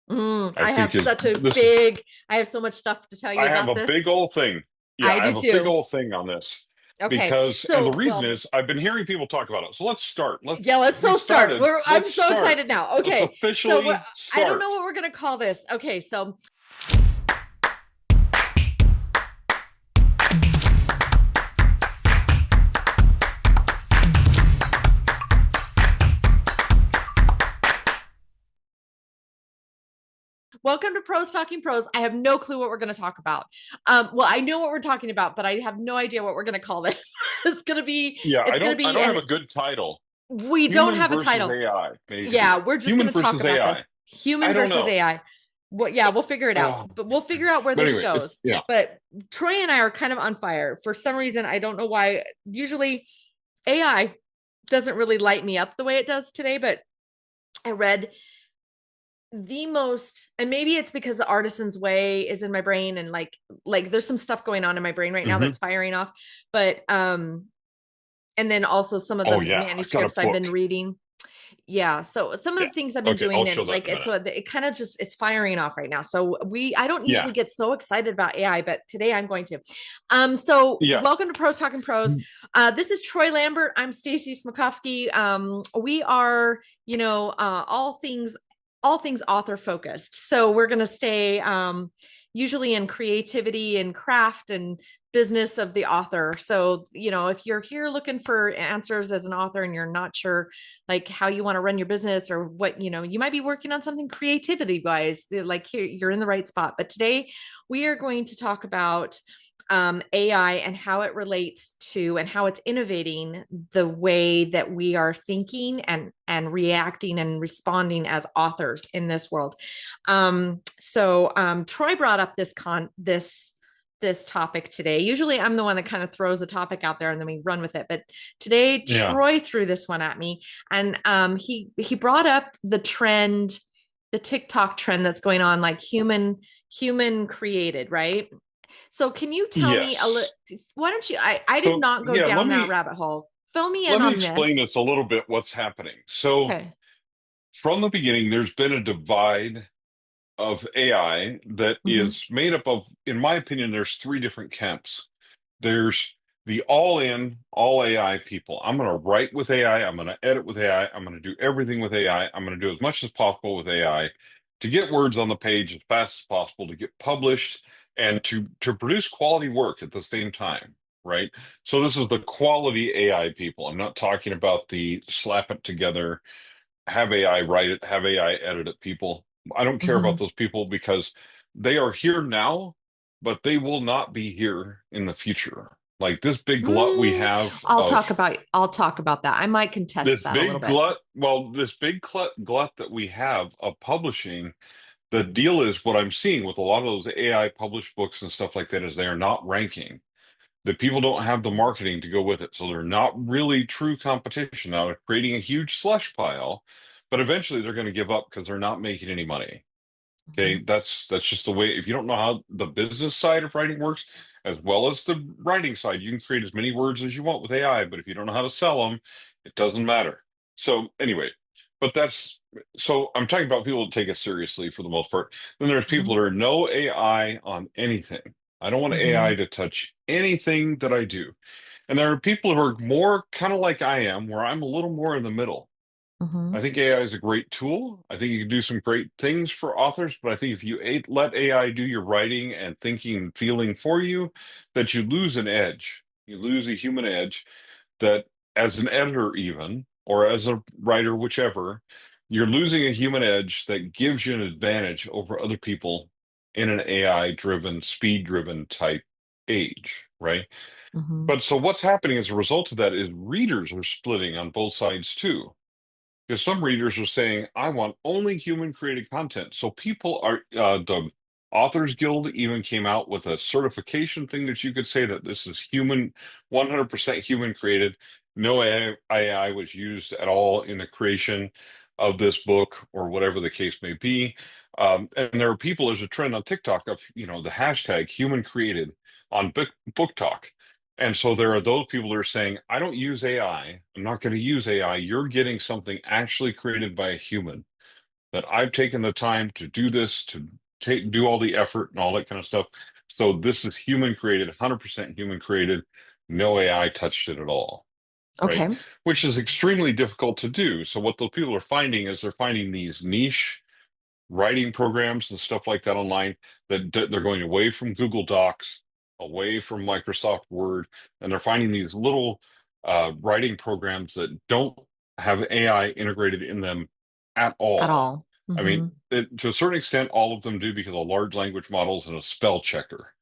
I I have think is such a this is big, I have so much stuff to tell you I have about a this. big old thing. Yeah, I I do have a big too. old thing on this Okay. because, and the So, reason well, is I've been hearing people talk about it. So let's start. yeah, let's We so start. started. I'm Let's so start. excited now. Let's Okay. So, officially I don't know start. what we're going to call this. Okay. So, welcome to Pros Talking Pros. I have no clue what we're going to talk about. Well, I know what we're talking about, but I have no idea what we're going to call this. Yeah, it's going to I be, don't have and a good title. we don't Human have a versus title. AI, Yeah, maybe. we're just going Human to talk versus about AI. this human I don't versus know. AI. Well, yeah, we'll figure it out, Uh, but we'll figure out where but this anyway, it's goes. yeah. But Troy and I are kind of on fire for some reason. I don't know why. Usually AI doesn't really light me up the way it does today, but I read the most, and maybe it's because the artisan's way is in my brain, and like there's some stuff going on in my brain right now Hmm. that's firing off. But and then also some of the Oh yeah, I got a manuscripts I've book. been reading. Yeah, so some of Yeah. the things I've been Okay, I'll doing, show and that in like a it, minute. so it kind of just it's firing off right now. So I don't Yeah. usually get so excited about AI, but today I'm going to. So Yeah. welcome to Pros Talking Pros. This is Troy Lambert. I'm Stacy Smakovsky. We are, all things author focused. So we're going to stay usually in creativity and craft and business of the author. So, if you're here looking for answers as an author and you're not sure like how you want to run your business or what, you might be working on something creativity wise, like here, you're in the right spot. But today we are going to talk about AI and how it relates to and how it's innovating the way that we are thinking and reacting and responding as authors in this world. Troy brought up this topic today. Usually I'm the one that kind of throws a topic out there and then we run with it. But today Yeah. Troy threw this one at me, and he brought up the TikTok trend that's going on, like human created, right? So can you tell me a little? Yes. Why don't you? I did So not go yeah, down that rabbit hole. Fill me in let me on explain this. this a little bit what's happening. So Okay. from the beginning, there's been a divide of AI that Mm-hmm. is made up of, in my opinion, there's three different camps. There's the all in, all AI people. I'm going to write with AI. I'm going to edit with AI. I'm going to do everything with AI. I'm going to do as much as possible with AI to get words on the page as fast as possible, to get published and to produce quality work at the same time. Right. So this is the quality AI people. I'm not talking about the slap it together, have AI write it, have AI edit it people. I don't care Mm-hmm. about those people because they are here now, but they will not be here in the future. Like this big glut we have of I'll talk about that. I might contest this that a little big bit. glut, well, this big glut that we have of publishing, the deal is what I'm seeing with a lot of those AI published books and stuff like that is they are not ranking. The people don't have the marketing to go with it, so they're not really true competition. Now they're creating a huge slush pile, but eventually they're going to give up because they're not making any money. Okay, Mm-hmm. that's just the way. If you don't know how the business side of writing works, as well as the writing side, you can create as many words as you want with AI, but if you don't know how to sell them, it doesn't matter. So anyway, but that's so I'm talking about people that take it seriously for the most part. Then there's Mm-hmm. people that are no AI on anything. I don't want Mm-hmm. AI to touch anything that I do. And there are people who are more kind of like I am, where I'm a little more in the middle. Mm-hmm. I think AI is a great tool. I think you can do some great things for authors, but I think if you let AI do your writing and thinking and feeling for you, that you lose an edge. You lose a human edge that as an editor even, or as a writer, whichever, you're losing a human edge that gives you an advantage over other people in an AI driven, speed driven type age, right? Mm-hmm. But so what's happening as a result of that is readers are splitting on both sides too. Because some readers are saying, I want only human created content. So people are, the Authors Guild even came out with a certification thing that you could say that this is human, 100% human created. No AI was used at all in the creation of this book or whatever the case may be. And there are people, there's a trend on TikTok of, the hashtag human created on book talk. And so there are those people that are saying, I don't use AI. I'm not going to use AI. You're getting something actually created by a human that I've taken the time to do this, to do all the effort and all that kind of stuff. So this is human created, 100% human created. No AI touched it at all, right? Okay. Which is extremely difficult to do. So what those people are finding is they're finding these niche writing programs and stuff like that online that they're going away from Google Docs, away from Microsoft Word, and they're finding these little writing programs that don't have AI integrated in them at At all. all. I mean, Hmm. to a certain extent, all of them do because of large language models and a spell checker.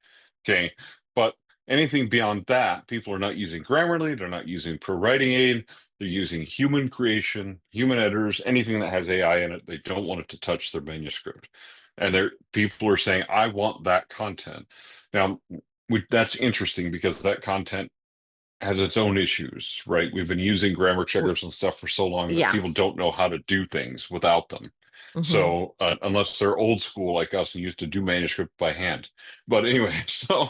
Okay. But anything beyond that, people are not using Grammarly, they're not using Pro Writing Aid, they're using human creation, human editors, anything that has AI in it, they don't want it to touch their manuscript. And people are saying, I want that content. Now, that's interesting because that content has its own issues, right? We've been using grammar checkers and stuff for so long that Yeah. people don't know how to do things without them. Hmm. So, unless they're old school like us and used to do manuscript by hand. But anyway, so,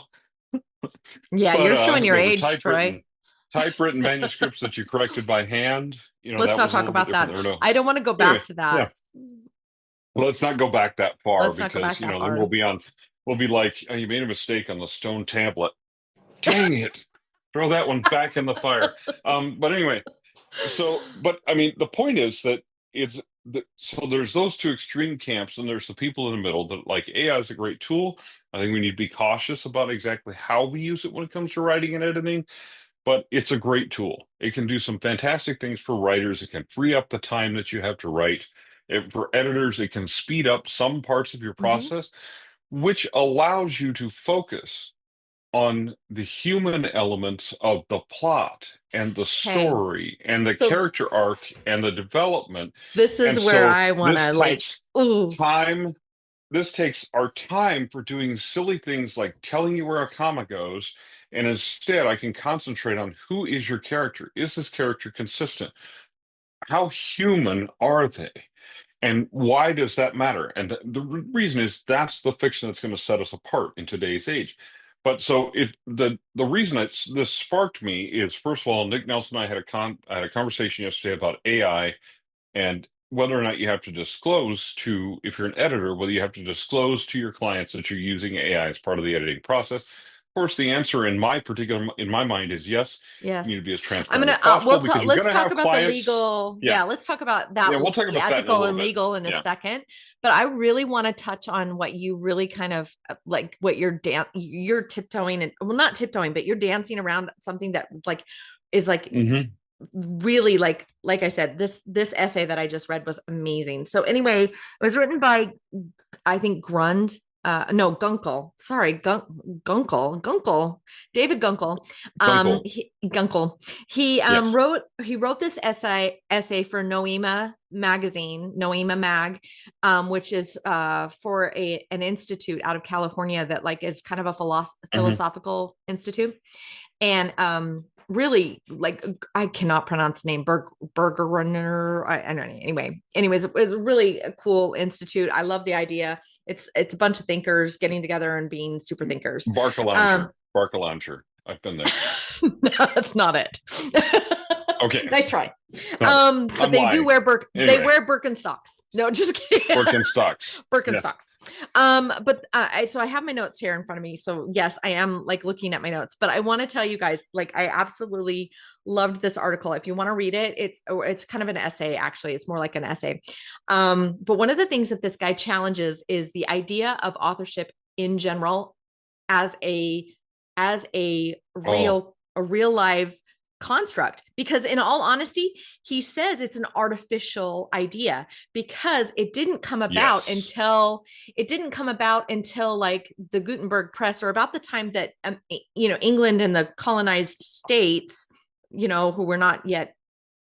Yeah, but you're showing your they were age, Troy. typewritten manuscripts that you corrected by hand. Let's That not was a talk little bit about different. that. There were no, I don't want to go back anyway, to that. yeah. Well, let's not go back that far Let's not go because, back that then we'll far. be we'll be like, oh, you made a mistake on the stone tablet. Dang it. Throw that one back in the fire. But anyway, but I mean, the point is that so there's those two extreme camps, and there's the people in the middle that like AI is a great tool. I think we need to be cautious about exactly how we use it when it comes to writing and editing, but it's a great tool. It can do some fantastic things for writers. It can free up the time that you have to write. For editors, it can speed up some parts of your Hmm. process, which allows you to focus on the human elements of the plot and the Okay. story and the So character arc and the development. this is And where so I want to like, ooh, time, this takes our time for doing silly things like telling you where a comma goes. And instead, I can concentrate on who is your character? Is this character consistent? How human are they? And why does that matter? And the reason is that's the fiction that's going to set us apart in today's age. But so if the reason this sparked me is first of all, Nick Nelson and I had I had a conversation yesterday about AI and whether or not you have to disclose to, if you're an editor, whether you have to disclose to your clients that you're using AI as part of the editing process. Of course, the answer in my mind is yes. You yes. need to be as I'm transparent gonna as possible we'll because talk you're going let's to talk have about the clients. legal. Yeah. Yeah, let's talk about Yeah, that, we'll talk the about that in a ethical little and bit. legal in a Yeah. second. But I really want to touch on what you really kind of like what you're tiptoeing and well, not tiptoeing, but you're dancing around something that like is like Hmm. really like I said, this essay that I just read was amazing. So anyway, it was written by I think Grund. No, Gunkel. Sorry, Gunkel. David Gunkel. Dunkel. Gunkel. He Yes. wrote this essay for Noema magazine, Noema Mag, which is for an institute out of California that like is kind of a Hmm. philosophical institute, and really like I cannot pronounce the name Burger Runner. I don't know. Anyways, it was really a cool institute. I love the idea. It's a bunch of thinkers getting together and being super thinkers. Um, Bark a launcher. I've been there. no, that's not it. Okay. Nice try. No, But I'm they do lying. wear they Anyway, wear Birkenstocks. No, just kidding. Birkenstocks. Yes. Birkenstocks. But so I have my notes here in front of me. So yes, I am like looking at my notes, but I want to tell you guys, like, I absolutely loved this article. If you want to read it, it's kind of an essay, actually. It's more like an essay. But one of the things that this guy challenges is the idea of authorship in general as a Oh, real live construct, because in all honesty he says it's an artificial idea because yes. it didn't come about until like the Gutenberg press, or about the time that England and the colonized states, who were not yet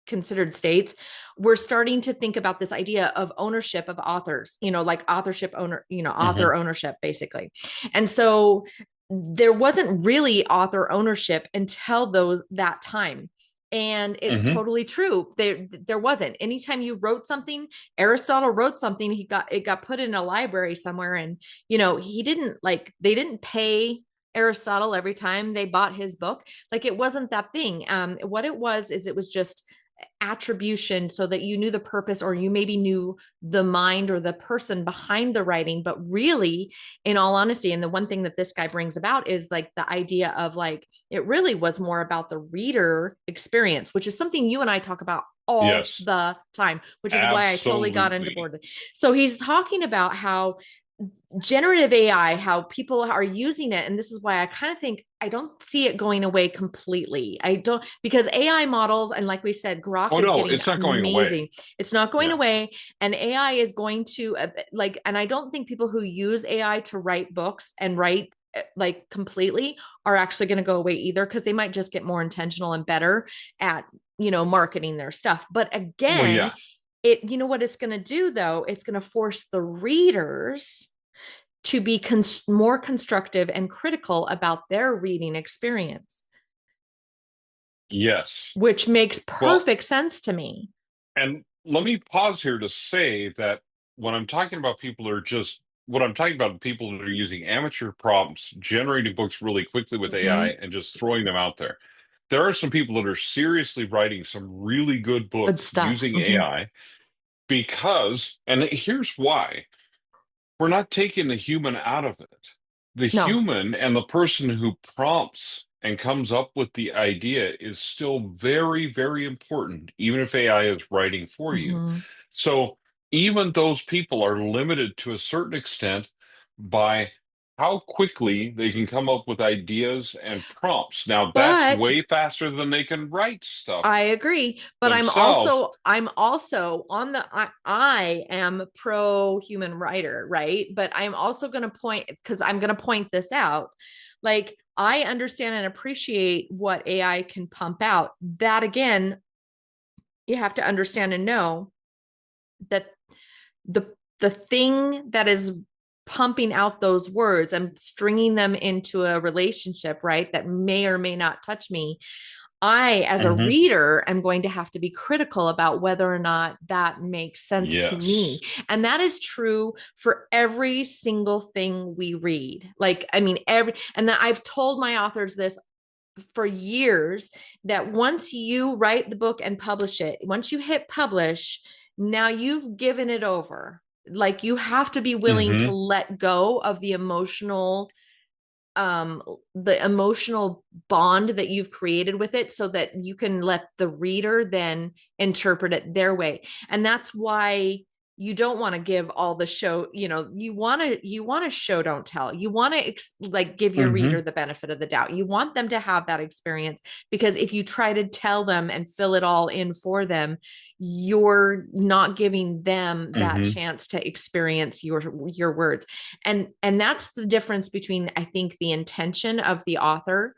considered states, were starting to think about this idea of ownership of authors, like authorship owner, Hmm. author ownership basically. And so there wasn't really author ownership until that time. And it's Hmm. totally true. There wasn't. Anytime you wrote something, Aristotle wrote something, it got put in a library somewhere, and he didn't like they didn't pay Aristotle every time they bought his book. Like, it wasn't that thing. What it was is it was just attribution so that you knew the purpose, or you maybe knew the mind or the person behind the writing. But really, in all honesty, and the one thing that this guy brings about is like the idea of like it really was more about the reader experience, which is something you and I talk about all Yes, the time, which is why I totally got into absolutely. board. So he's talking about how generative AI, how people are using it. And this is why I kind of think I don't see it going away completely. I don't, because AI models, and like we said, Grok Oh is no, getting it's not going away. amazing. It's not going Yeah. away. And AI is going to, like, and I don't think people who use AI to write books and write like completely are actually going to go away either, because they might just get more intentional and better at, marketing their stuff. But Well, again, yeah. you know what it's going to do though? It's going to force the readers to be more constructive and critical about their reading experience, Yes. which makes Well, perfect sense to me. and let me pause here to say that when I'm talking about people who are just what I'm talking about people that are using amateur prompts, generating books really quickly with AI Mm-hmm. and just throwing them out there. There are some people that are seriously writing some really good Good books stuff. using Mm-hmm. AI because, and here's why. We're not taking the human out of it. The No. human and the person who prompts and comes up with the idea is still very, very important, even if AI is writing for you. Mm-hmm. So even those people are limited to a certain extent by how quickly they can come up with ideas and prompts. Now, that's But way faster than they can write stuff I agree. But I'm themselves. also I'm also on the I am pro human writer, right? But I'm also going to point, because I'm going to point this out. Like, I understand and appreciate what AI can pump out. That again, you have to understand and know that the thing that is pumping out those words, I'm stringing them into a relationship, right, that may or may not touch me. I, as a Hmm. reader, am going to have to be critical about whether or not that makes sense to me. Yes. And that is true for every single thing we read. Like, I mean, and that I've told my authors this for years, that once you write the book and publish it, once you hit publish, now you've given it over. Like, you have to be willing to Hmm. let go of um the emotional bond that you've created with it, so that you can let the reader then interpret it their way. And that's why you don't want to give all the show, you want to show don't tell. You want to like give your reader Hmm. the benefit of the doubt. You want them to have that experience, because if you try to tell them and fill it all in for them, you're not giving them that Hmm. chance to experience your words. And that's the difference between, I think, the intention of the author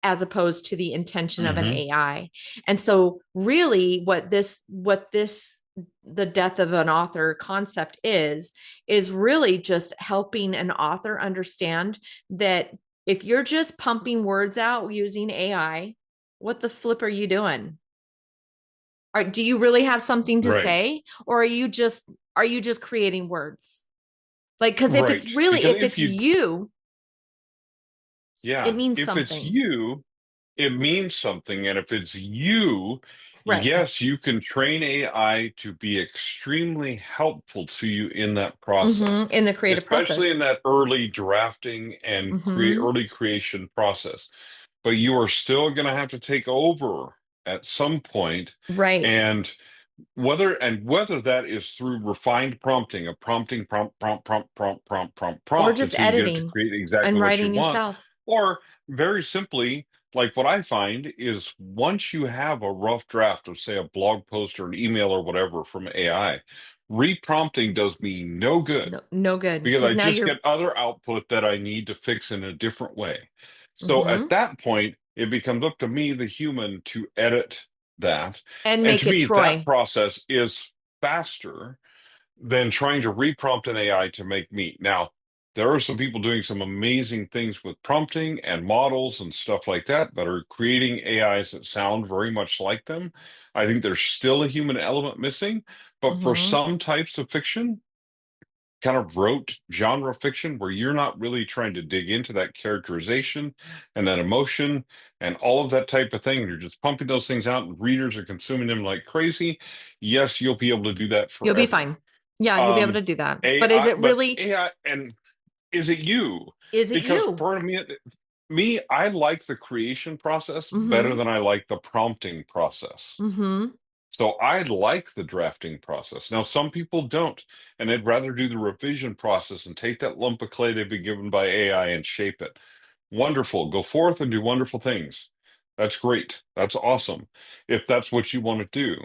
as opposed to the intention of an Hmm. AI. And so really what this the death of an author concept is really just helping an author understand that if you're just pumping words out using AI, what the flip are you doing? Do you really have something to Right. say, or are you just creating words? Like, because if Right. it's really, Because if if it's you, you, it yeah, means if it's something. you, it means something. And if it's you, Right. yes, you can train AI to be extremely helpful to you in that process, In the creative especially process. in that early drafting and Hmm. early creation process. But you are still going to have to take over at some point. Right. And whether that is through refined prompting, a prompting Or prompt just until you get it to editing create exactly and what you writing want, yourself. or very simply, like what I find is once you have a rough draft of, say, a blog post or an email or whatever from AI, reprompting does me no good No, no good. because Because I now just you're, get other output that I need to fix in a different way. So at hmm that point, it becomes up to me, the human, to edit that. and And make to it me, that Troy. process is faster than trying to reprompt an AI to make meat. Now, there are some people doing some amazing things with prompting and models and stuff like that are creating AIs that sound very much like them. I think there's still a human element missing, but for Hmm. some types of fiction, kind of wrote genre fiction where you're not really trying to dig into that characterization and that emotion and all of that type of thing. You're just pumping those things out and readers are consuming them like crazy. Yes, you'll be able to do that You'll be forever. fine. Yeah, you'll be able Um, to do that. But is AI, it but really, AI, and is it you? is it Because you? part of me, I like the creation process better Mm-hmm. than I like the prompting process. Mm-hmm. So I like the drafting process. Now, some people don't, and they'd rather do the revision process and take that lump of clay they've been given by AI and shape it. Wonderful. Go forth and do wonderful things. That's great. That's awesome if that's what you want to do.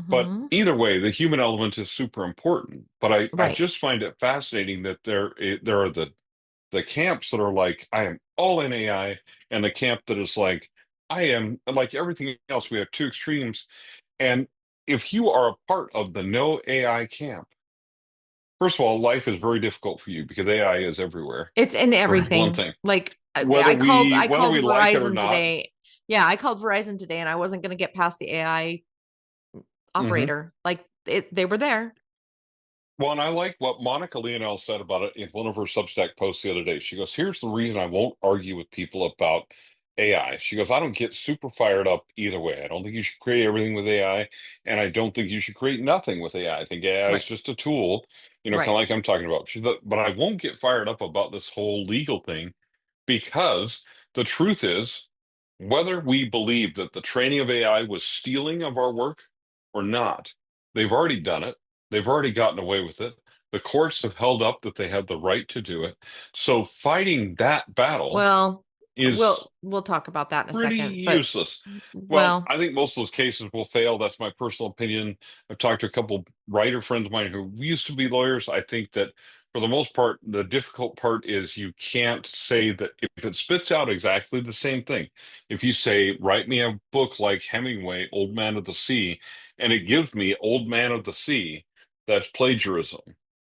But Mm-hmm. either way, the human element is super important. But I Right. just find it fascinating that there are the camps that are like, I am all in AI, and the camp that is like, I am like everything else. We have two extremes. And if you are a part of the no AI camp, first of all, life is very difficult for you because AI is everywhere, It's in for one everything. thing. Like Whether we I whether called we like it or Verizon not. today. Yeah, I called Verizon today and I wasn't going to get past the AI Mhm. operator. Like they were there. Well, and I like what Monica Leonel said about it in one of her Substack posts the other day. She goes, "Here's the reason I won't argue with people about AI." She goes, "I don't get super fired up either way. I don't think you should create everything with AI, and I don't think you should create nothing with AI. I think AI is Right. just a tool, kind Right. of like I'm talking about." She thought, but I won't get fired up about this whole legal thing because the truth is, whether we believe that the training of AI was stealing of our work or not, they've already done it. They've already gotten away with it. The courts have held up that they have the right to do it. So fighting that battle Well, is we'll talk about that in a pretty second, but useless. Well, well, I think most of those cases will fail. That's my personal opinion. I've talked to a couple writer friends of mine who used to be lawyers. I think that for the most part, the difficult part is you can't say that if it spits out exactly the same thing. If you say, write me a book like Hemingway, Old Man of the Sea, and it gives me Old Man of the Sea, that's plagiarism.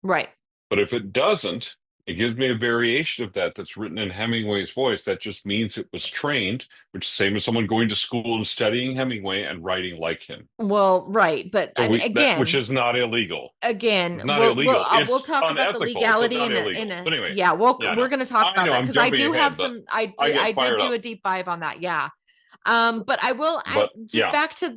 right. But if it doesn't, it gives me a variation of that that's written in Hemingway's voice. That just means it was trained, which is the same as someone going to school and studying Hemingway and writing like him. Well, right, but So I mean, we that which is not illegal. again, It's not illegal. we'll It's talk about the unethical, but legality not in illegal. a But anyway, yeah, yeah, I we're know. going to talk I about know that I'm because I jumping do have ahead, but some I I get did fired do up. a deep dive on that. Yeah. But I But just yeah,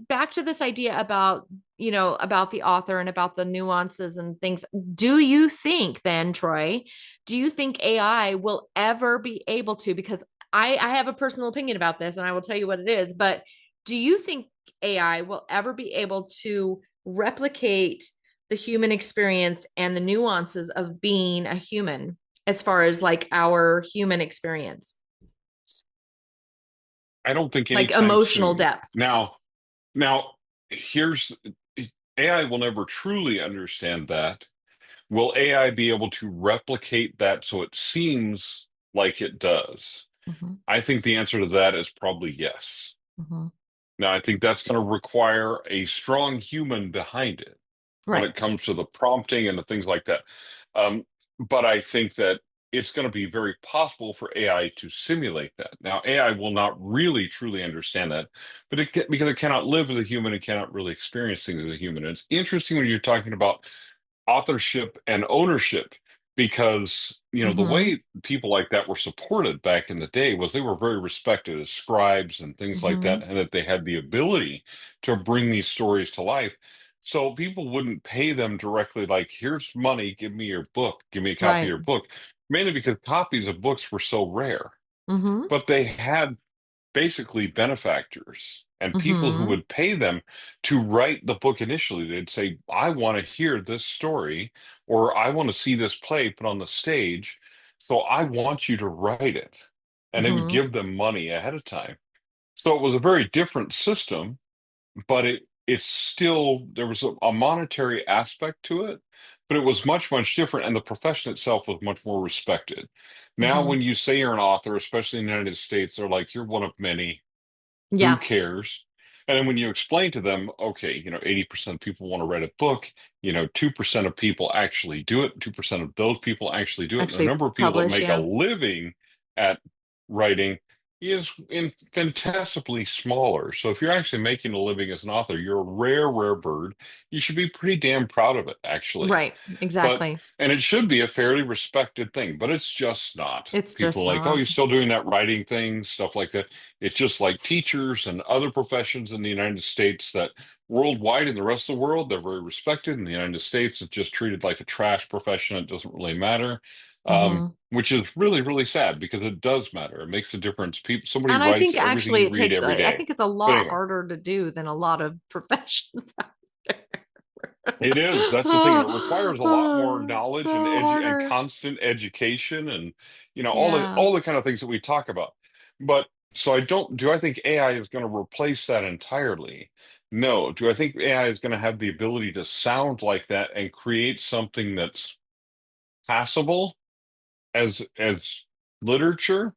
back to this idea about, about the author and about the nuances and things. Do you think then, Troy, do you think AI will ever be able to, because I have a personal opinion about this and I will tell you what it is, but do you think AI will ever be able to replicate the human experience and the nuances of being a human as far as like our human experience, I don't think like anytime emotional soon. depth? Now, here's AI will never truly understand that. Will AI be able to replicate that so it seems like it does? Mm-hmm, I think the answer to that is probably yes. mm-hmm. Now, I think that's going to require a strong human behind it when Right. it comes to the prompting and the things like that. Um, but I think that it's going to be very possible for AI to simulate that. Now, AI will not really truly understand that, but because it cannot live as a human, it cannot really experience things as a human. And it's interesting when you're talking about authorship and ownership because the Mm-hmm. way people like that were supported back in the day was they were very respected as scribes and things like Mm-hmm. that, and that they had the ability to bring these stories to life. So people wouldn't pay them directly, like, here's money, give me your book, give me a copy of Right. your book, mainly because copies of books were so rare. Mm-hmm. But they had basically benefactors and people who Mm-hmm. would pay them to write the book initially. They'd say, I want to hear this story, or I want to see this play put on the stage. So I want you to write it. And they would Mm-hmm. give them money ahead of time. So it was a very different system, but it's still there was a monetary aspect to it, but it was much, much different, and the profession itself was much more respected. Now, Mm-hmm. when you say you're an author, especially in the United States, they're like, you're one of many. Who Yeah. cares? And then when you explain to them, okay, 80% of people want to write a book, 2% of people actually do it, 2% of those people actually do it, and the Actually number of people that publish. make a Yeah. living at writing is infinitesimally smaller. So if you're actually making a living as an author, you're a rare, rare bird. You should be pretty damn proud of it, actually. Right, But, exactly. and it should be a fairly respected thing, but it's just not. It's People just are like, oh, not. you're still doing that writing thing, stuff like that. It's just like teachers and other professions in the United States that worldwide in the rest of the world, they're very respected. In the United States, it's just treated like a trash profession. It doesn't really matter. Hmm. Which is really, really sad because it does matter. It makes a difference. People, somebody And I writes think everything actually you it read takes, every I day. think it's a But lot anyway, harder to do than a lot of professions out it is. there. That's the thing, and it requires a lot more knowledge and So harder. constant education, and Yeah. all the kind of things that we talk about. But so I don't. Do I think AI is going to replace that entirely? No. Do I think AI is going to have the ability to sound like that and create something that's passable as literature?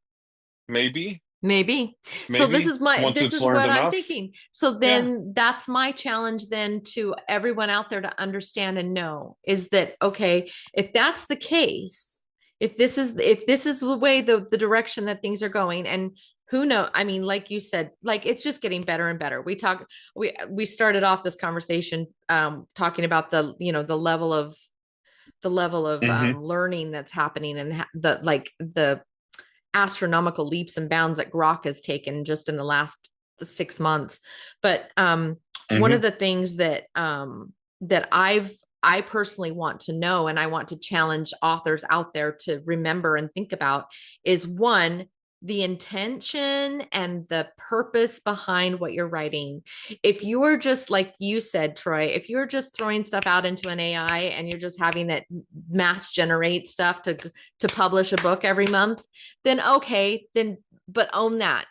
Maybe, Maybe. So maybe once this it's is learned what I'm enough. thinking. So Yeah. then that's my challenge then to everyone out there to understand and know is that okay, if that's the case, if this is the way the direction that things are going and who know, I mean like you said, like it's just getting better and better. We started off this conversation talking about the level of Hmm. learning that's happening and the astronomical leaps and bounds that Grok has taken just in the last 6 months. But one of Hmm. the things that I personally want to know and I want to challenge authors out there to remember and think about is one, the intention and the purpose behind what you're writing. If you're just like you said, Troy, if you're just throwing stuff out into an AI and you're just having that mass generate stuff to publish a book every month, then okay, then but own that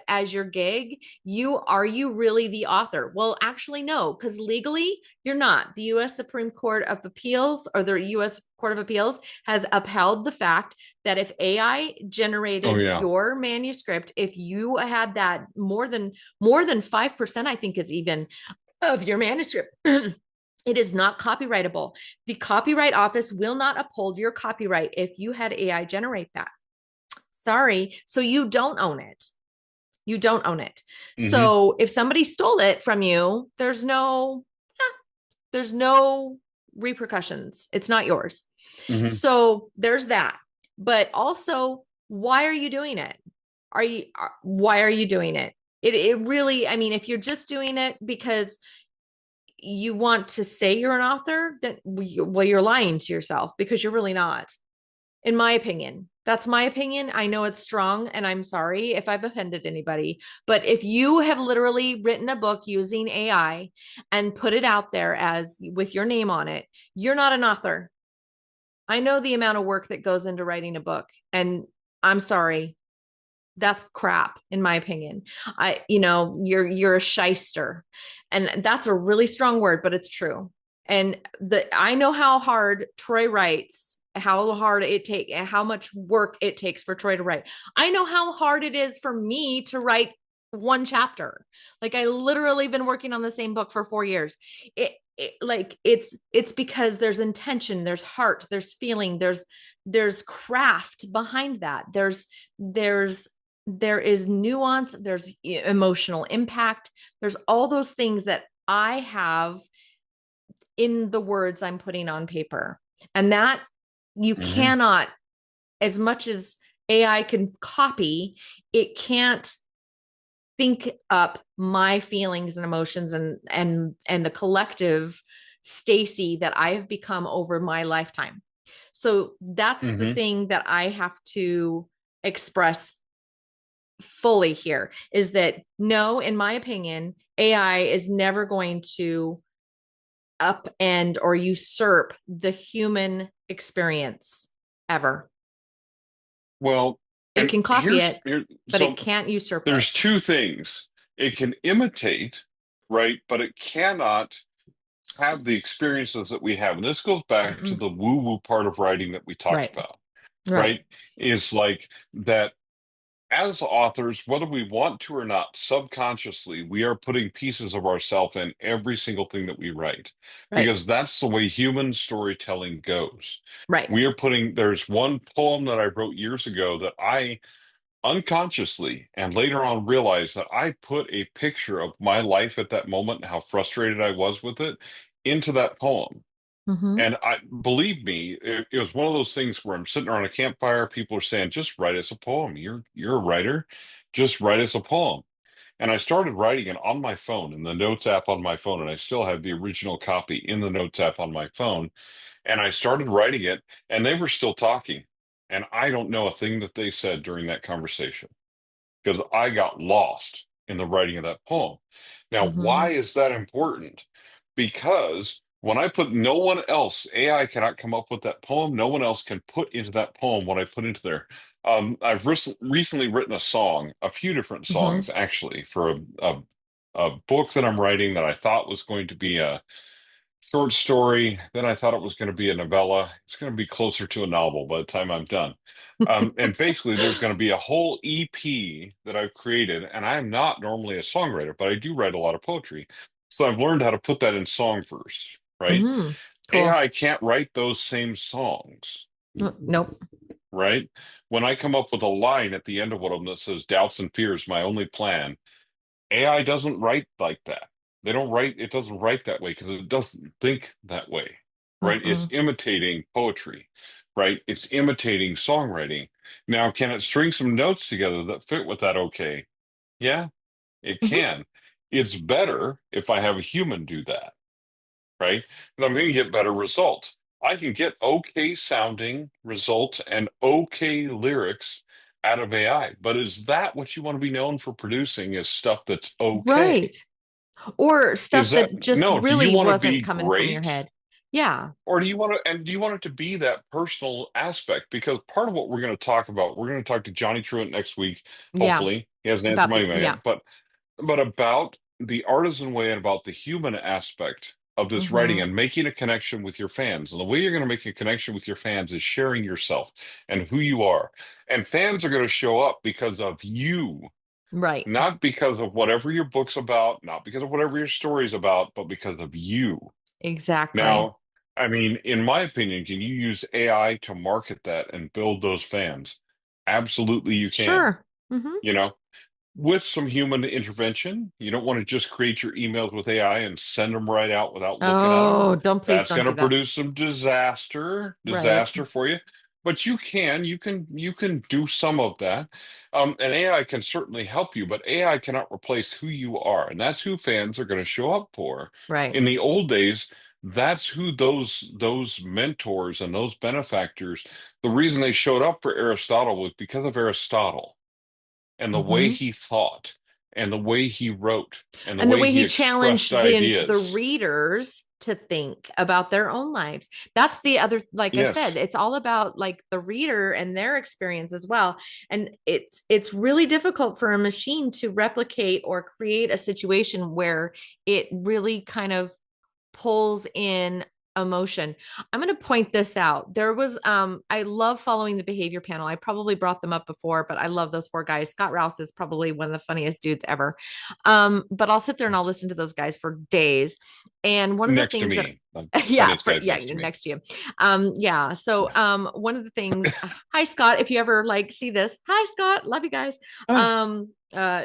as your gig. You really the author? Well, actually no, because legally you're not. The US Supreme Court of Appeals or the US Court of Appeals has upheld the fact that if AI Oh generated yeah. your manuscript, if you had that more than 5%, I think it's even of your manuscript, it is not copyrightable. The Copyright Office will not uphold your copyright if you had AI generate that. Sorry. So you don't own it. You don't own it. Hmm. So if somebody stole it from you, there's no repercussions. It's not yours. Hmm. So there's that. But also, why are you doing it? Why are you doing it? It really, I mean, if you're just doing it because you want to say you're an author, then well, you're lying to yourself because you're really not, in my opinion. That's my opinion. I know it's strong, and I'm sorry if I've offended anybody. But if you have literally written a book using AI and put it out there as with your name on it, you're not an author. I know the amount of work that goes into writing a book, and I'm sorry, that's crap in my opinion. You're a shyster, and that's a really strong word, but it's true. And I know how hard Troy writes, how hard it take how much work it takes for Troy to write. I know how hard it is for me to write one chapter. Like I literally been working on the same book for 4 years. It's because there's intention, there's heart, there's feeling, there's craft behind that. There's there is nuance, there's emotional impact, there's all those things that I have in the words I'm putting on paper. And that you Hmm. cannot, as much as AI can copy, it can't think up my feelings and emotions and the collective Stacy that I have become over my lifetime. So that's the Hmm. thing that I have to express fully here is that no, in my opinion, AI is never going to upend or usurp the human experience ever. Well, It and can copy it, but it so can't usurp it. there's two things. It can imitate, right? But it cannot have the experiences that we have. And this goes back to Mm-mm. the woo-woo part of writing that we talked Right. about, Right. right? Is like that as authors, whether we want to or not, subconsciously, we are putting pieces of ourselves in every single thing that we write Right. because that's the way human storytelling goes. Right. There's one poem that I wrote years ago that unconsciously and later on realized that I put a picture of my life at that moment and how frustrated I was with it into that poem. Mm-hmm. And I believe me, it was one of those things where I'm sitting around a campfire, people are saying, just write us a poem. You're a writer. Just write us a poem. And I started writing it on my phone in the Notes app on my phone, and I still have the original copy in the Notes app on my phone. And I started writing it, and they were still talking. And I don't know a thing that they said during that conversation because I got lost in the writing of that poem. Now, Mm-hmm. why is that important? Because when I put no one else, AI cannot come up with that poem. No one else can put into that poem what I put into there. I've recently written a song, a few different Mm-hmm. songs actually, for a book that I'm writing that I thought was going to be a short story. Then I thought it was going to be a novella. It's going to be closer to a novel by the time I'm done. And basically, there's going to be a whole EP that I've created. And I am not normally a songwriter, but I do write a lot of poetry. So I've learned how to put that in song verse, right? Mm-hmm. Cool. AI can't write those same songs, Nope. right? When I come up with a line at the end of one of them that says, doubts and fears, my only plan, AI doesn't write like that. They don't write, it doesn't write that way because it doesn't think that way, right? It's Mm-mm. imitating poetry, right? It's imitating songwriting. Now, can it string some notes together that fit with that okay? Yeah, it Mm-hmm. can. It's better if I have a human do that, right? And I'm going to get better results. I can get okay sounding results and okay lyrics out of AI, but is that what you want to be known for producing is stuff that's okay? Right. Or Is stuff that that just no, do you really want to wasn't be coming from your great? head. Yeah. Or do you want to, and do you want it to be that personal aspect? Because part of what we're going to talk about, we're going to talk to Johnny Truant next week. Yeah. Hopefully, he hasn't answered About my the, email yeah. yet, but about the artisan way and about the human aspect of this writing Mm-hmm. and making a connection with your fans. And the way you're going to make a connection with your fans is sharing yourself and who you are. And fans are going to show up because of you, Right. not because of whatever your book's about, not because of whatever your story's about, but because of you. Exactly. Now, I mean, in my opinion, can you use AI to market that and build those fans? Absolutely, you can. Sure. Mm-hmm. You know, with some human intervention, you don't want to just create your emails with AI and send them right out without looking at them. Oh, don't please That's don't going to do that. produce some Right. disaster for you. But you can do some of that. And AI can certainly help you, but AI cannot replace who you are. And that's who fans are going to show up for. Right. In the old days, that's who those mentors and those benefactors, the reason they showed up for Aristotle was because of Aristotle and the way Mm-hmm. he thought and the way he wrote and the And the way way he he expressed challenged the ideas. readers to think about their own lives. That's the other, like I said, Yes. it's all about like the reader and their experience as well. And it's really difficult for a machine to replicate or create a situation where it really kind of pulls in emotion. I'm going to point this out. There was I love following the behavior panel. I probably brought them up before, but I love those four guys. Scott Rouse is probably one of the funniest dudes ever. But I'll sit there and I'll listen to those guys for days. And one of the Next to things that me. The yeah, funniest guys yeah, next to me. next to you. Yeah. So one of the things, hi Scott, if you ever like see this, hi Scott, love you guys. Ah.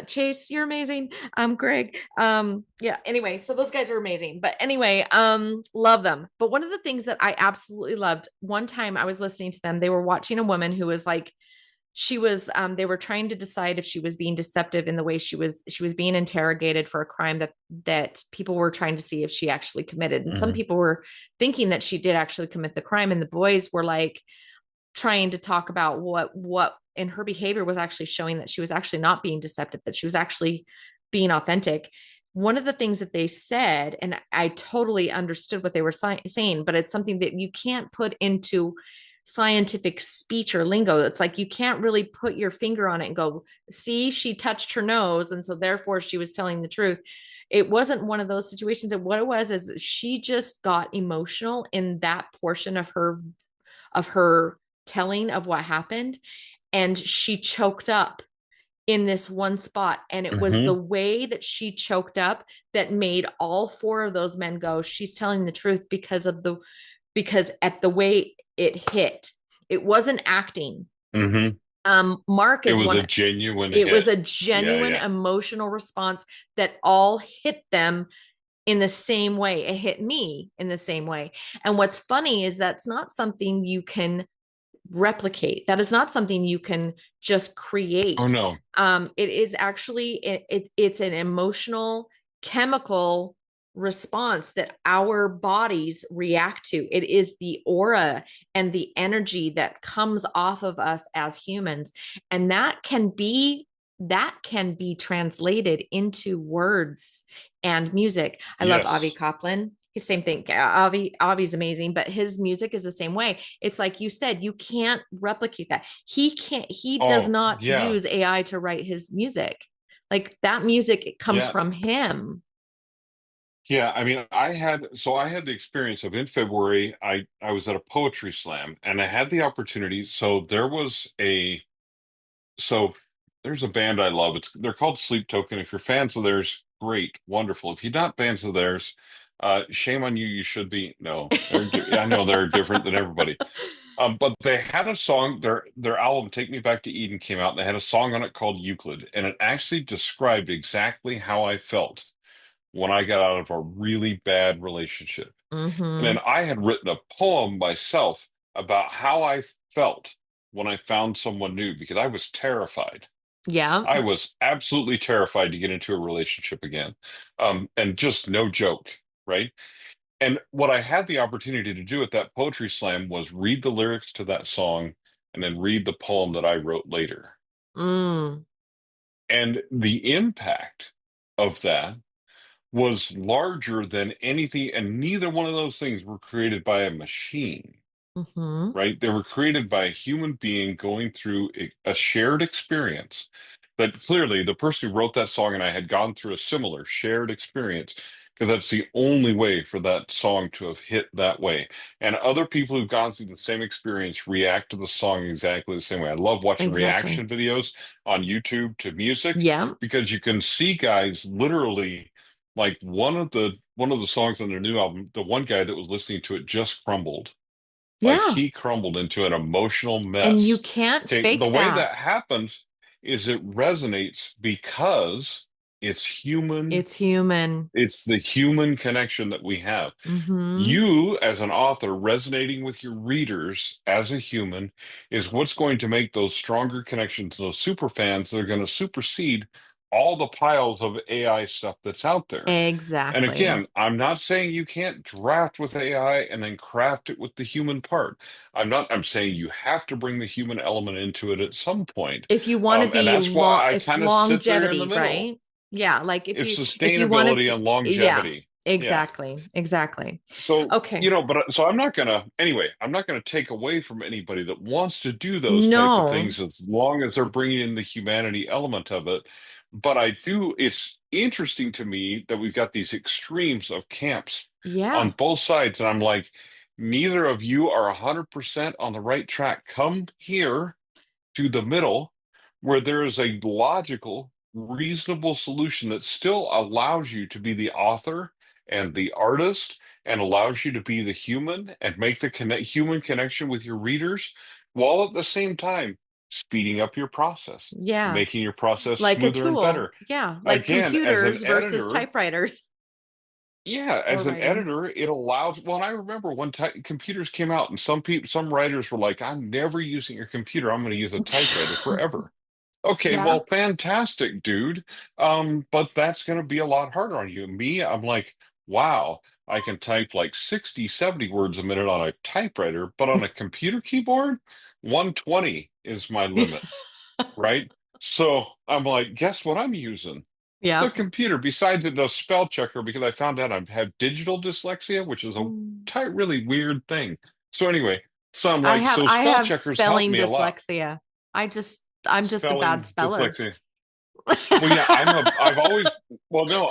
Chase, you're amazing. Greg. Yeah, anyway, so those guys are amazing. But anyway, love them. But one of the things that I absolutely loved, one time I was listening to them, they were watching a woman who was like, she was they were trying to decide if she was being deceptive in the way she was being interrogated for a crime that people were trying to see if she actually committed, and some Hmm. people were thinking that she did actually commit the crime, and the boys were like trying to talk about what in her behavior was actually showing that she was actually not being deceptive, that she was actually being authentic. One of the things that they said, and I totally understood what they were saying, but it's something that you can't put into scientific speech or lingo. It's like you can't really put your finger on it and go, see, she touched her nose, and so therefore she was telling the truth. It wasn't one of those situations. And what it was is she just got emotional in that portion of her telling of what happened, and she choked up in this one spot, and it was the Hmm. way that she choked up that made all four of those men go, she's telling the truth, because at the way it hit, it wasn't acting. Hmm. Mark It is was a one. genuine It was hit. a Yeah, genuine yeah. emotional response that all hit them in the same way. It hit me in the same way. And what's funny is that's not something you can replicate. That is not something you can just Oh create. no. It is actually it's an emotional chemical response that our bodies react to. It is the aura and the energy that comes off of us as humans, and that can be translated into words and music. I love Avi Yes. Kaplan. Same thing. Avi's amazing, but his music is the same way. It's like you said, you can't replicate that. He does Oh, not yeah. use AI to write his music. Like that music, it comes Yeah. from him. Yeah, I mean, I had the experience of in February, I was at a poetry slam and I had the opportunity. So there's a band I love. They're called Sleep Token. If you're fans of theirs, great, wonderful. If you're not fans of theirs, shame on you. You should be. No, I know they're different than everybody. But they had a song. Their album "Take Me Back to Eden" came out, and they had a song on it called Euclid, and it actually described exactly how I felt when I got out of a really bad relationship. And then Mm-hmm. I had written a poem myself about how I felt when I found someone new because I was terrified. Yeah, I was absolutely terrified to get into a relationship again. And just no joke, right? And what I had the opportunity to do at that poetry slam was read the lyrics to that song and then read the poem that I wrote later. mm. And the impact of that was larger than anything, and neither one of those things were created by a machine, Mm-hmm. right? They were created by a human being going through a shared experience that clearly the person who wrote that song and I had gone through a similar shared experience because that's the only way for that song to have hit that way. And other people who've gone through the same experience react to the song exactly the same way. I love watching Exactly. reaction videos on YouTube to music Yeah, because you can see guys literally like one of the songs on their new album, the one guy that was listening to it just crumbled. Like yeah. he crumbled into an emotional And you mess. can't Okay, the fake way that that. happens is it resonates because it's human. It's human. It's the human connection that we have. Mm-hmm. You, as an author, resonating with your readers as a human is what's going to make those stronger connections, those super fans that are going to supersede all the piles of AI stuff that's out there. And Exactly. again, I'm not saying you can't draft with AI and then craft it with the human part. I'm saying you have to bring the human element into it at some point. If you want to And be that's long, why I if kind of sit there in the longevity, middle. right? Yeah, like if It's you want to, sustainability and yeah, longevity. Yeah. exactly. So, Okay. so I'm not gonna take away from anybody that wants to do those type of No. things as long as they're bringing in the humanity element of it. But it's interesting to me that we've got these extremes of camps on Yeah. both sides. And I'm like, neither of you are 100% on the right track. Come here to the middle where there is a logical, reasonable solution that still allows you to be the author and the artist and allows you to be the human and make the human connection with your readers while at the same time speeding up your process, Yeah. making your process Like a smoother and tool. better. Yeah. Like Again, as an computers versus editor, typewriters yeah, or as an writing. editor, it allows. Well, and I remember when computers came out, and some writers were like, "I'm never using your computer. I'm going to use a typewriter forever." Okay, Yeah. well, fantastic, dude. But that's going to be a lot harder on you. Me, I'm like, wow, I can type like 60, 70 words a minute on a typewriter, but on a computer keyboard, 120 is my limit, right? So I'm like, guess what I'm using? Yeah. The computer. Besides it does spell checker because I found out I have digital dyslexia, which is a Mm. really weird thing. So anyway, so I'm I like, have so I spell have checkers help spelling me a lot. dyslexia. I'm just a bad Spelling speller. dyslexia. Well, yeah,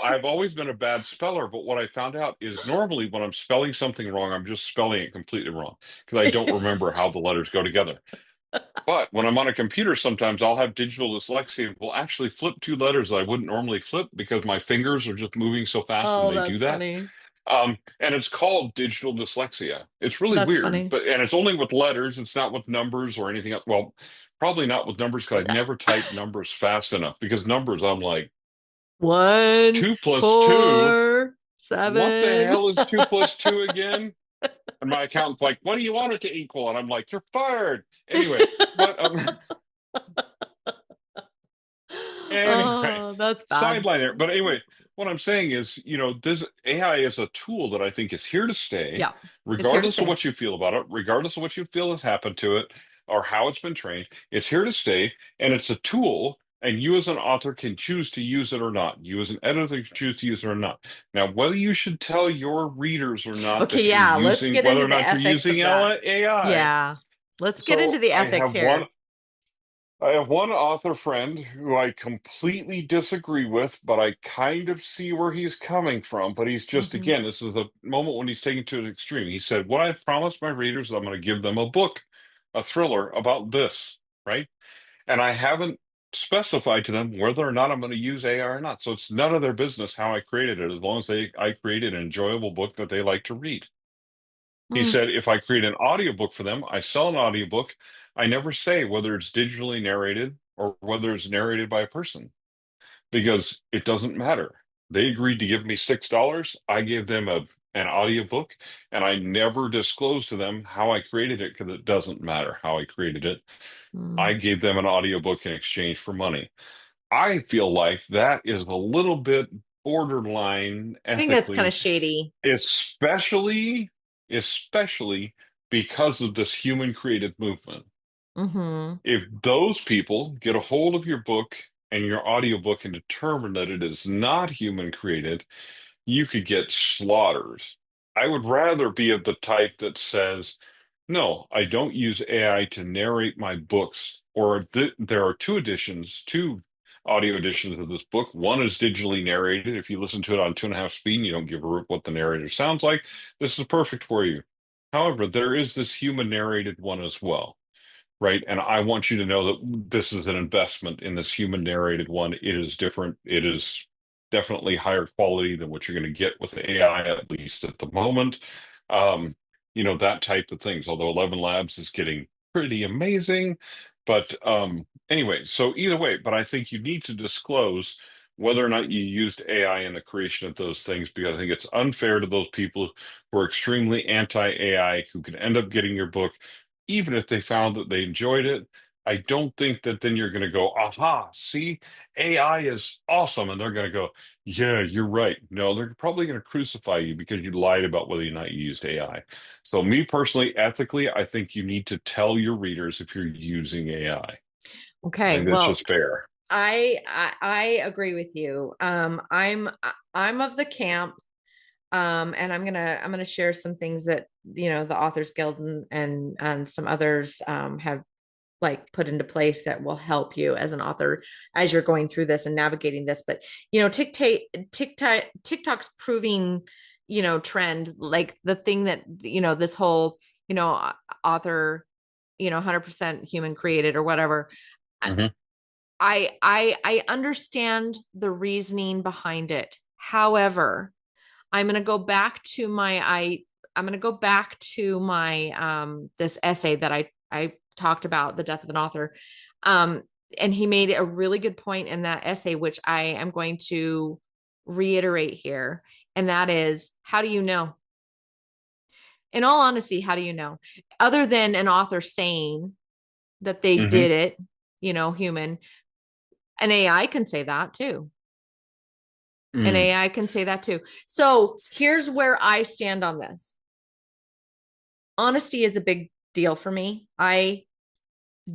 I've always been a bad speller, but what I found out is normally when I'm spelling something wrong, I'm just spelling it completely wrong because I don't remember how the letters go together. But when I'm on a computer, sometimes I'll have digital dyslexia and will actually flip two letters that I wouldn't normally flip because my fingers are just moving so fast and Oh, they do that's that. funny. And it's called digital dyslexia. It's really That's weird, funny. but and it's only with letters. It's not with numbers or anything else. Well, probably not with numbers because I've never typed numbers fast enough. Because numbers, I'm like One, 2 plus 2. 4, What the 7. hell is 2 plus 2 again? And my accountant's like, "What do you want it to equal?" And I'm like, "You're fired." Anyway, but anyway, Oh, that's bad. sideline there. But anyway, what I'm saying is, this AI is a tool that I think is here to stay, Yeah, it's here to regardless of stay. what you feel about it, regardless of what you feel has happened to it or how it's been trained. It's here to stay, and it's a tool. And you as an author can choose to use it or not. You as an editor can choose to use it or not. Now, whether you should tell your readers or not Okay, that you're yeah, let's using, get whether into or the not you're ethics using of that. AI. Yeah, let's get into So the ethics here. I have one author friend who I completely disagree with, but I kind of see where he's coming from. But he's just, Hmm. again, this is a moment when he's taken to an extreme. He said, "What I've promised my readers is I'm going to give them a book, a thriller about this, right? And I haven't specified to them whether or not I'm going to use AI or not. So it's none of their business how I created it, as long as I created an enjoyable book that they like to read." He Mm, said, if I create an audiobook for them, I sell an audiobook. I never say whether it's digitally narrated or whether it's narrated by a person because it doesn't matter. They agreed to give me $6. I gave them an audiobook and I never disclosed to them how I created it because it doesn't matter how I created it. I mm. gave them an audiobook in exchange for money. I feel like that is a little bit borderline I think that's kind of ethically, shady. especially especially because of this human created movement. Hmm. If those people get a hold of your book and your audiobook and determine that it is not human created, you could get slaughtered. I would rather be of the type that says, no, I don't use AI to narrate my books. Or there are two audio editions of this book. One is digitally narrated. If you listen to it on 2.5 speed, and you don't give a rip what the narrator sounds like. This is perfect for you. However, there is this human narrated one as well, right? And I want you to know that this is an investment in this human narrated one. It is different. It is definitely higher quality than what you're going to get with the AI, at least at the moment. Um, that type of things. Although 11 Labs is getting pretty amazing. But anyway, so either way, but I think you need to disclose whether or not you used AI in the creation of those things, because I think it's unfair to those people who are extremely anti-AI who could end up getting your book even if they found that they enjoyed it. I don't think that then you're going to go, aha, see, AI is awesome. And they're going to go, yeah, you're right. No, they're probably going to crucify you because you lied about whether or not you used AI. So, me personally, ethically, I think you need to tell your readers if you're using AI. I Okay, think that's well, just fair. I agree with you. I'm of the camp, and I'm gonna share some things that the Authors Guild and some others have like put into place that will help you as an author as you're going through this and navigating this. But TikTok's proving trend, like the thing that this whole author 100% human created or whatever. Hmm. I understand the reasoning behind it. However, I'm going to go back to I'm going to go back to my this essay that I talked about, the death of an author. Um and he made a really good point in that essay, which I am going to reiterate here, and that is, how do you know? In all honesty, how do you know? Other than an author saying that they Hmm. did it, human, an AI can say that too. An Mm. AI can say that too. So here's where I stand on this. Honesty is a big deal for me. I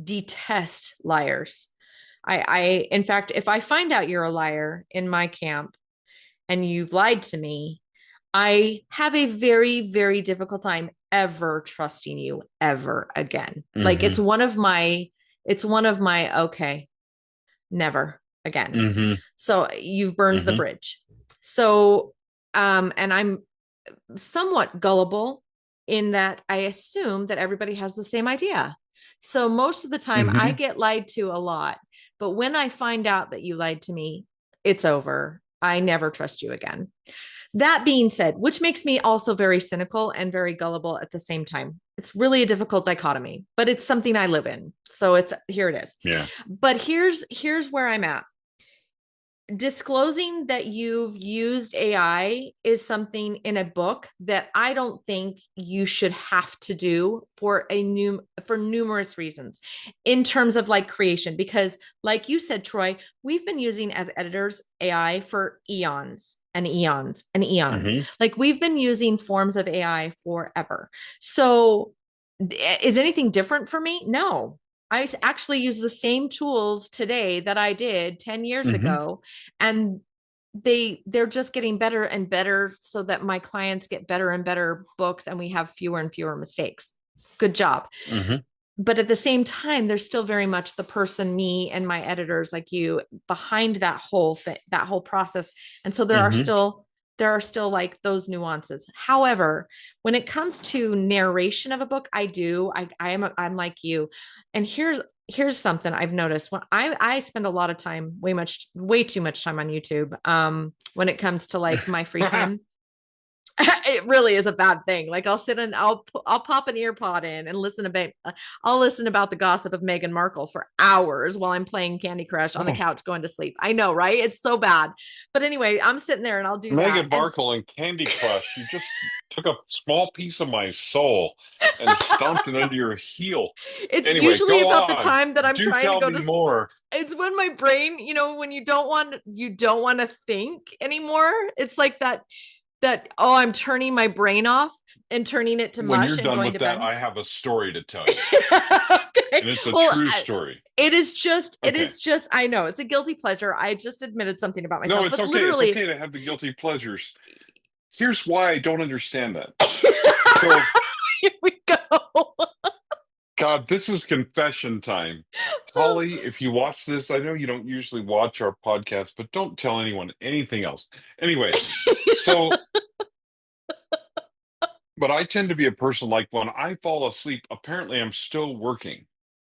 detest liars. In fact, if I find out you're a liar in my camp and you've lied to me, I have a very, very difficult time ever trusting you ever again. Like Hmm. it's one of my, okay, never again. Hmm. So you've burned the Hmm. bridge. So, and I'm somewhat gullible in that I assume that everybody has the same idea. So most of the time I Hmm. get lied to a lot. But when I find out that you lied to me, it's over. I never trust you again. That being said, which makes me also very cynical and very gullible at the same time. It's really a difficult dichotomy, but it's something I live in. So it's here it is. Yeah. But here's where I'm at. Disclosing that you've used AI is something in a book that I don't think you should have to do for numerous reasons in terms of like creation, because like you said, Troy, we've been using as editors AI for eons and eons and eons. Hmm. Like we've been using forms of AI forever. So is anything different for me? No. I actually use the same tools today that I did 10 years Hmm. ago, and they're just getting better and better so that my clients get better and better books and we have fewer and fewer mistakes. Good job. Hmm. But at the same time, there's still very much the person, me and my editors like you behind that whole process. And so Hmm. there are still like those nuances. However, when it comes to narration of a book, I'm like you. And here's something I've noticed when I spend a lot of time, way too much time on YouTube. When it comes to like my free time, it really is a bad thing. Like I'll sit and I'll pop an ear pod in and I'll listen about the gossip of Meghan Markle for hours while I'm playing Candy Crush on the Oh, couch going to sleep. I know, right? It's so bad. But anyway, I'm sitting there and I'll do that. Meghan And Markle and Candy Crush. You just took a small piece of my soul and stomped it under your heel. it's Anyway, usually go about the on. time that I'm Do trying to tell go me to more. it's when my brain, when you don't want to think anymore. It's like that oh, I'm turning my brain off and turning it to When you're mush and done going with to that, bed. I have a story to tell you, Okay. and it's a Well, true story. it Okay. is just, I know it's a guilty pleasure. I just admitted something about No, myself, it's but okay. It's literally, okay to have the guilty pleasures. Here's why I don't understand that. So, here we go. God, this is confession time. Holly, if you watch this, I know you don't usually watch our podcast, but don't tell anyone anything else. Anyway, so, but I tend to be a person like when I fall asleep, apparently I'm still working.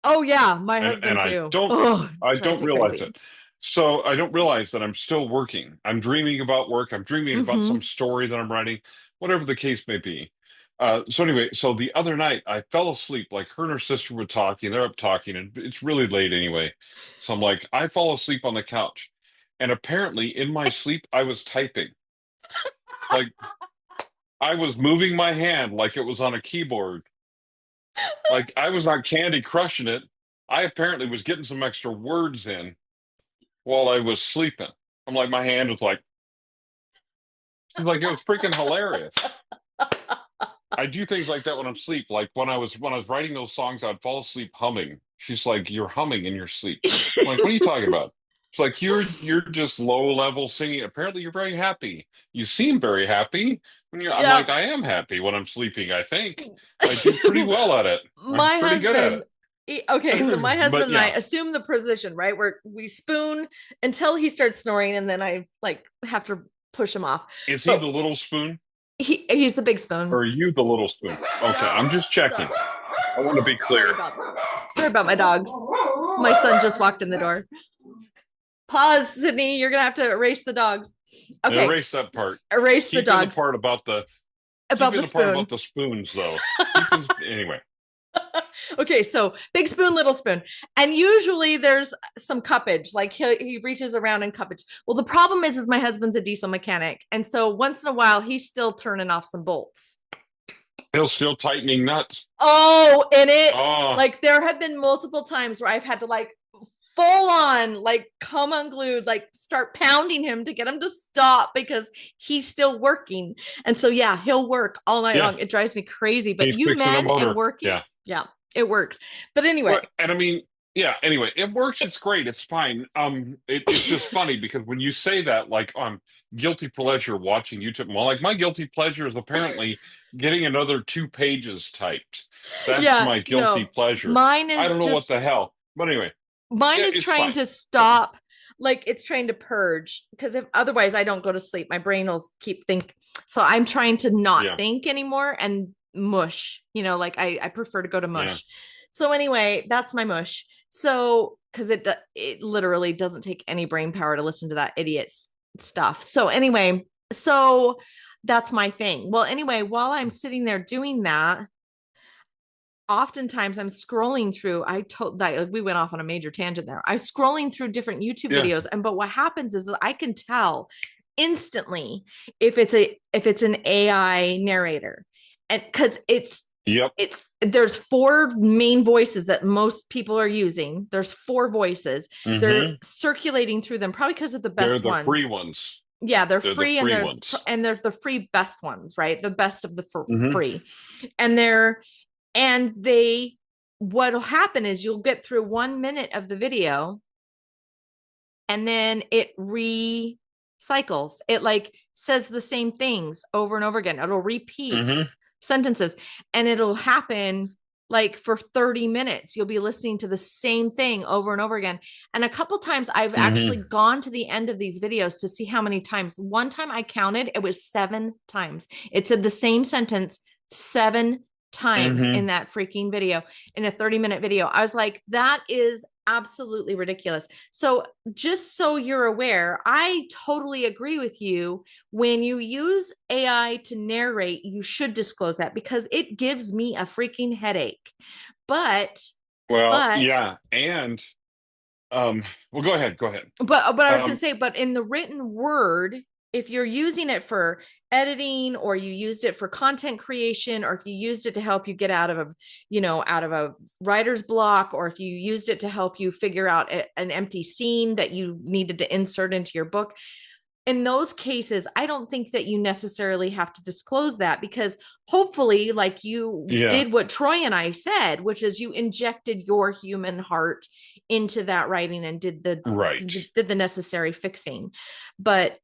Oh yeah, my And husband I too. don't Oh, I drives don't me realize crazy. it. So I don't realize that I'm still working. I'm dreaming about work. I'm dreaming about some Mm-hmm. story that I'm writing, whatever the case may be. So anyway, so the other night I fell asleep. Like her and her sister were talking. They're up talking, and it's really late anyway. So I'm like, I fall asleep on the couch, and apparently in my sleep I was typing. Like I was moving my hand like it was on a keyboard. Like I was not Candy Crushing it. I apparently was getting some extra words in while I was sleeping. I'm like, my hand was like, she's like, it was freaking hilarious. I do things like that when I'm asleep. Like when I was writing those songs, I'd fall asleep humming. She's like, you're humming in your sleep. I'm like, what are you talking about? It's like you're just low level singing. Apparently, you're very happy. You seem very happy when you're. I'm Yeah. like, I am happy when I'm sleeping. I think I do pretty well at it. I'm My pretty good at husband okay, so my it. husband But and I yeah, assume the position, right? Where we spoon until he starts snoring and then I like have to push him off. is he But the little spoon he's the big spoon. or are you the little spoon? Okay, I'm just Sorry. checking. I want to be Sorry clear. about sorry about my dogs. My son just walked in the door. Pause, Sydney. You're gonna have to erase the dogs. Okay, Erase that part. erase the Keep in the dogs part about the keep about in the the part spoon. about the spoons though. Keep in anyway. Okay, so big spoon, little spoon. And usually there's some cuppage, like he reaches around in cuppage. Well, the problem is my husband's a diesel mechanic. And so once in a while, he's still turning off some bolts. He'll still tightening nuts. Oh, and Oh, like there have been multiple times where I've had to like full on, like come unglued, like start pounding him to get him to stop because he's still working. And so, yeah, he'll work all night yeah. long. It drives me crazy, but He's you fixing a men and motor. working, Yeah. yeah, it works. But Well, anyway, and I mean, yeah, anyway, it works, it's great, it's fine. It's just funny because when you say that, like guilty pleasure watching YouTube, well, like my guilty pleasure is apparently getting another 2 pages typed. That's yeah, my guilty no, pleasure. mine I is don't know what just, the hell. But anyway, mine yeah, is it's trying fine. to But stop. Like it's trying to purge because if otherwise I don't go to sleep, my brain will keep think. So I'm trying to not yeah, think anymore and mush, like I prefer to go to yeah. mush. So anyway, that's my mush. So because it literally doesn't take any brain power to listen to that idiot's stuff. So anyway, So that's my thing. Well, anyway, while I'm sitting there doing that, oftentimes I'm scrolling through. I told that we went off on a major tangent there. I'm scrolling through different YouTube Yeah. videos, and but what happens is that I can tell instantly if it's an AI narrator, and because Yep. there's four main voices that most people are using. There's four voices. They're Hmm. circulating through them probably because of the They're best the free ones. ones. Yeah, they're They're the free, free ones. and they're the free best ones, right? The best of the Hmm. free. And they're and they what'll happen is you'll get through 1 minute of the video and then it recycles. It like says the same things over and over again. It'll repeat Hmm. sentences, and it'll happen like for 30 minutes. You'll be listening to the same thing over and over again. And a couple times I've actually Hmm. gone to the end of these videos to see how many times. One time I counted, it was 7 times. It said the same sentence 7 times in Hmm. that freaking video, in a 30-minute video. I was like, that is absolutely ridiculous. So, just so you're aware, I totally agree with you. When you use AI to narrate, you should disclose that because it gives me a freaking headache. But, Well, but yeah, and well, go ahead. Go ahead. but I was going to Um, say, but in the written word, if you're using it for editing, or you used it for content creation, or if you used it to help you get out of a, out of a writer's block, or if you used it to help you figure out an empty scene that you needed to insert into your book, in those cases, I don't think that you necessarily have to disclose that, because hopefully, like, you yeah, did what Troy and I said, which is you injected your human heart into that writing and right, did the necessary fixing. But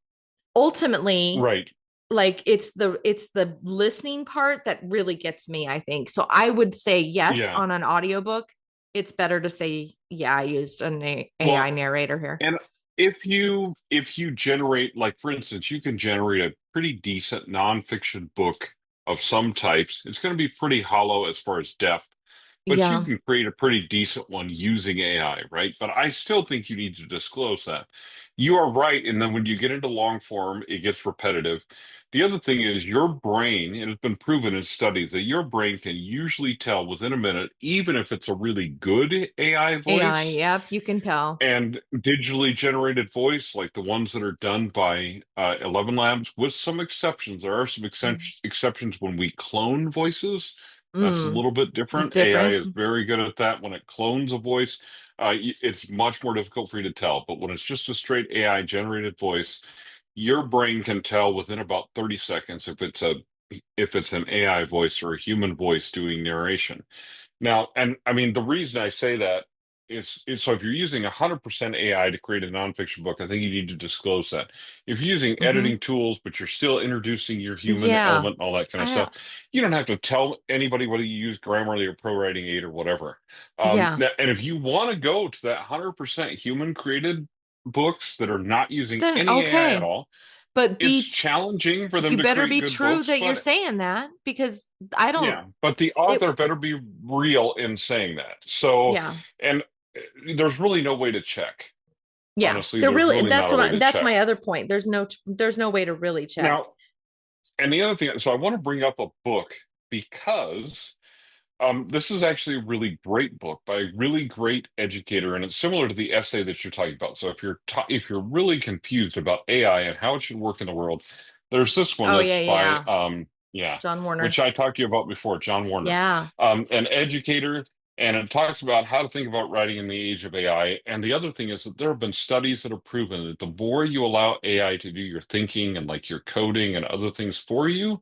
ultimately, right, like, it's the listening part that really gets me, I think. So I would say yes, yeah. on an audiobook, it's better to say, yeah, I used an AI Well, narrator here. and if you generate, like for instance, you can generate a pretty decent nonfiction book of some types. It's going to be pretty hollow as far as depth, but you Yeah. can create a pretty decent one using AI, right? But I still think you need to disclose that. You are right, and then when you get into long form, it gets repetitive. The other thing is your brain, and it's been proven in studies that your brain can usually tell within a minute, even if it's a really good AI AI, voice yep, you can tell. and digitally generated voice, like the ones that are done by 11 Labs, with some exceptions. There are some exceptions when we clone voices. That's a Mm, little bit different. AI different. is very good at that. When it clones a voice, it's much more difficult for you to tell. But when it's just a straight AI generated voice, your brain can tell within about 30 seconds if it's an AI voice or a human voice doing narration. Now, and I mean, the reason I say that is so if you're using 100% AI to create a nonfiction book, I think you need to disclose that. If you're using Hmm. editing tools, but you're still introducing your human Yeah. element and all that kind of I stuff, you don't have to tell anybody whether you use Grammarly or ProWriting 8 or whatever. yeah. And if you want to go to that 100% human created books that are not using Then any AI at okay. all, But it's be challenging for them you to better create be good true books, that you're but saying that, because I don't yeah, but the it author better be real in saying that. So, yeah. and there's really no way to check. Yeah. Honestly, They're there's really really not a way to that's check. my other point. There's no way to really check. Now, and the other thing, so I want to bring up a book because this is actually a really great book by a really great educator, and it's similar to the essay that you're talking about. So if you're really confused about AI and how it should work in the world, there's this one Oh yeah, that's by yeah. yeah, John which Warner. I talked to you about before, John Warner, Yeah. an educator, and it talks about how to think about writing in the age of AI. And the other thing is that there have been studies that have proven that the more you allow AI to do your thinking and like your coding and other things for you,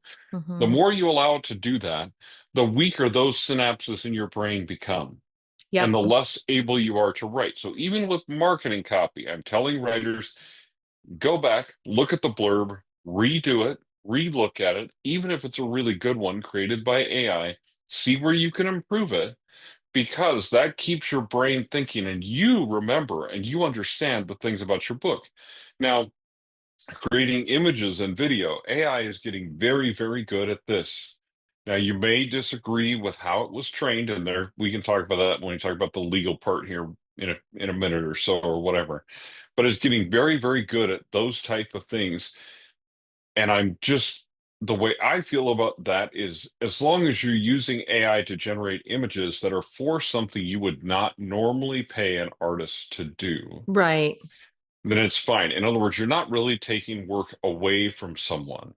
the Hmm. more you allow it to do that, the weaker those synapses in your brain become, and Yep. the less able you are to write. So even with marketing copy, I'm telling writers, go back, look at the blurb, redo it, relook at it, even if it's a really good one created by AI, see where you can improve it, because that keeps your brain thinking and you remember and you understand the things about your book. Now, creating images and video. AI is getting very, very good at this. Now, you may disagree with how it was trained, and there we can talk about that when we talk about the legal part here in a minute or so or whatever. But it's getting very, very good at those type of things. And I'm just the way I feel about that is as long as you're using AI to generate images that are for something you would not normally pay an artist to do, Right. then it's fine. In other words, you're not really taking work away from someone.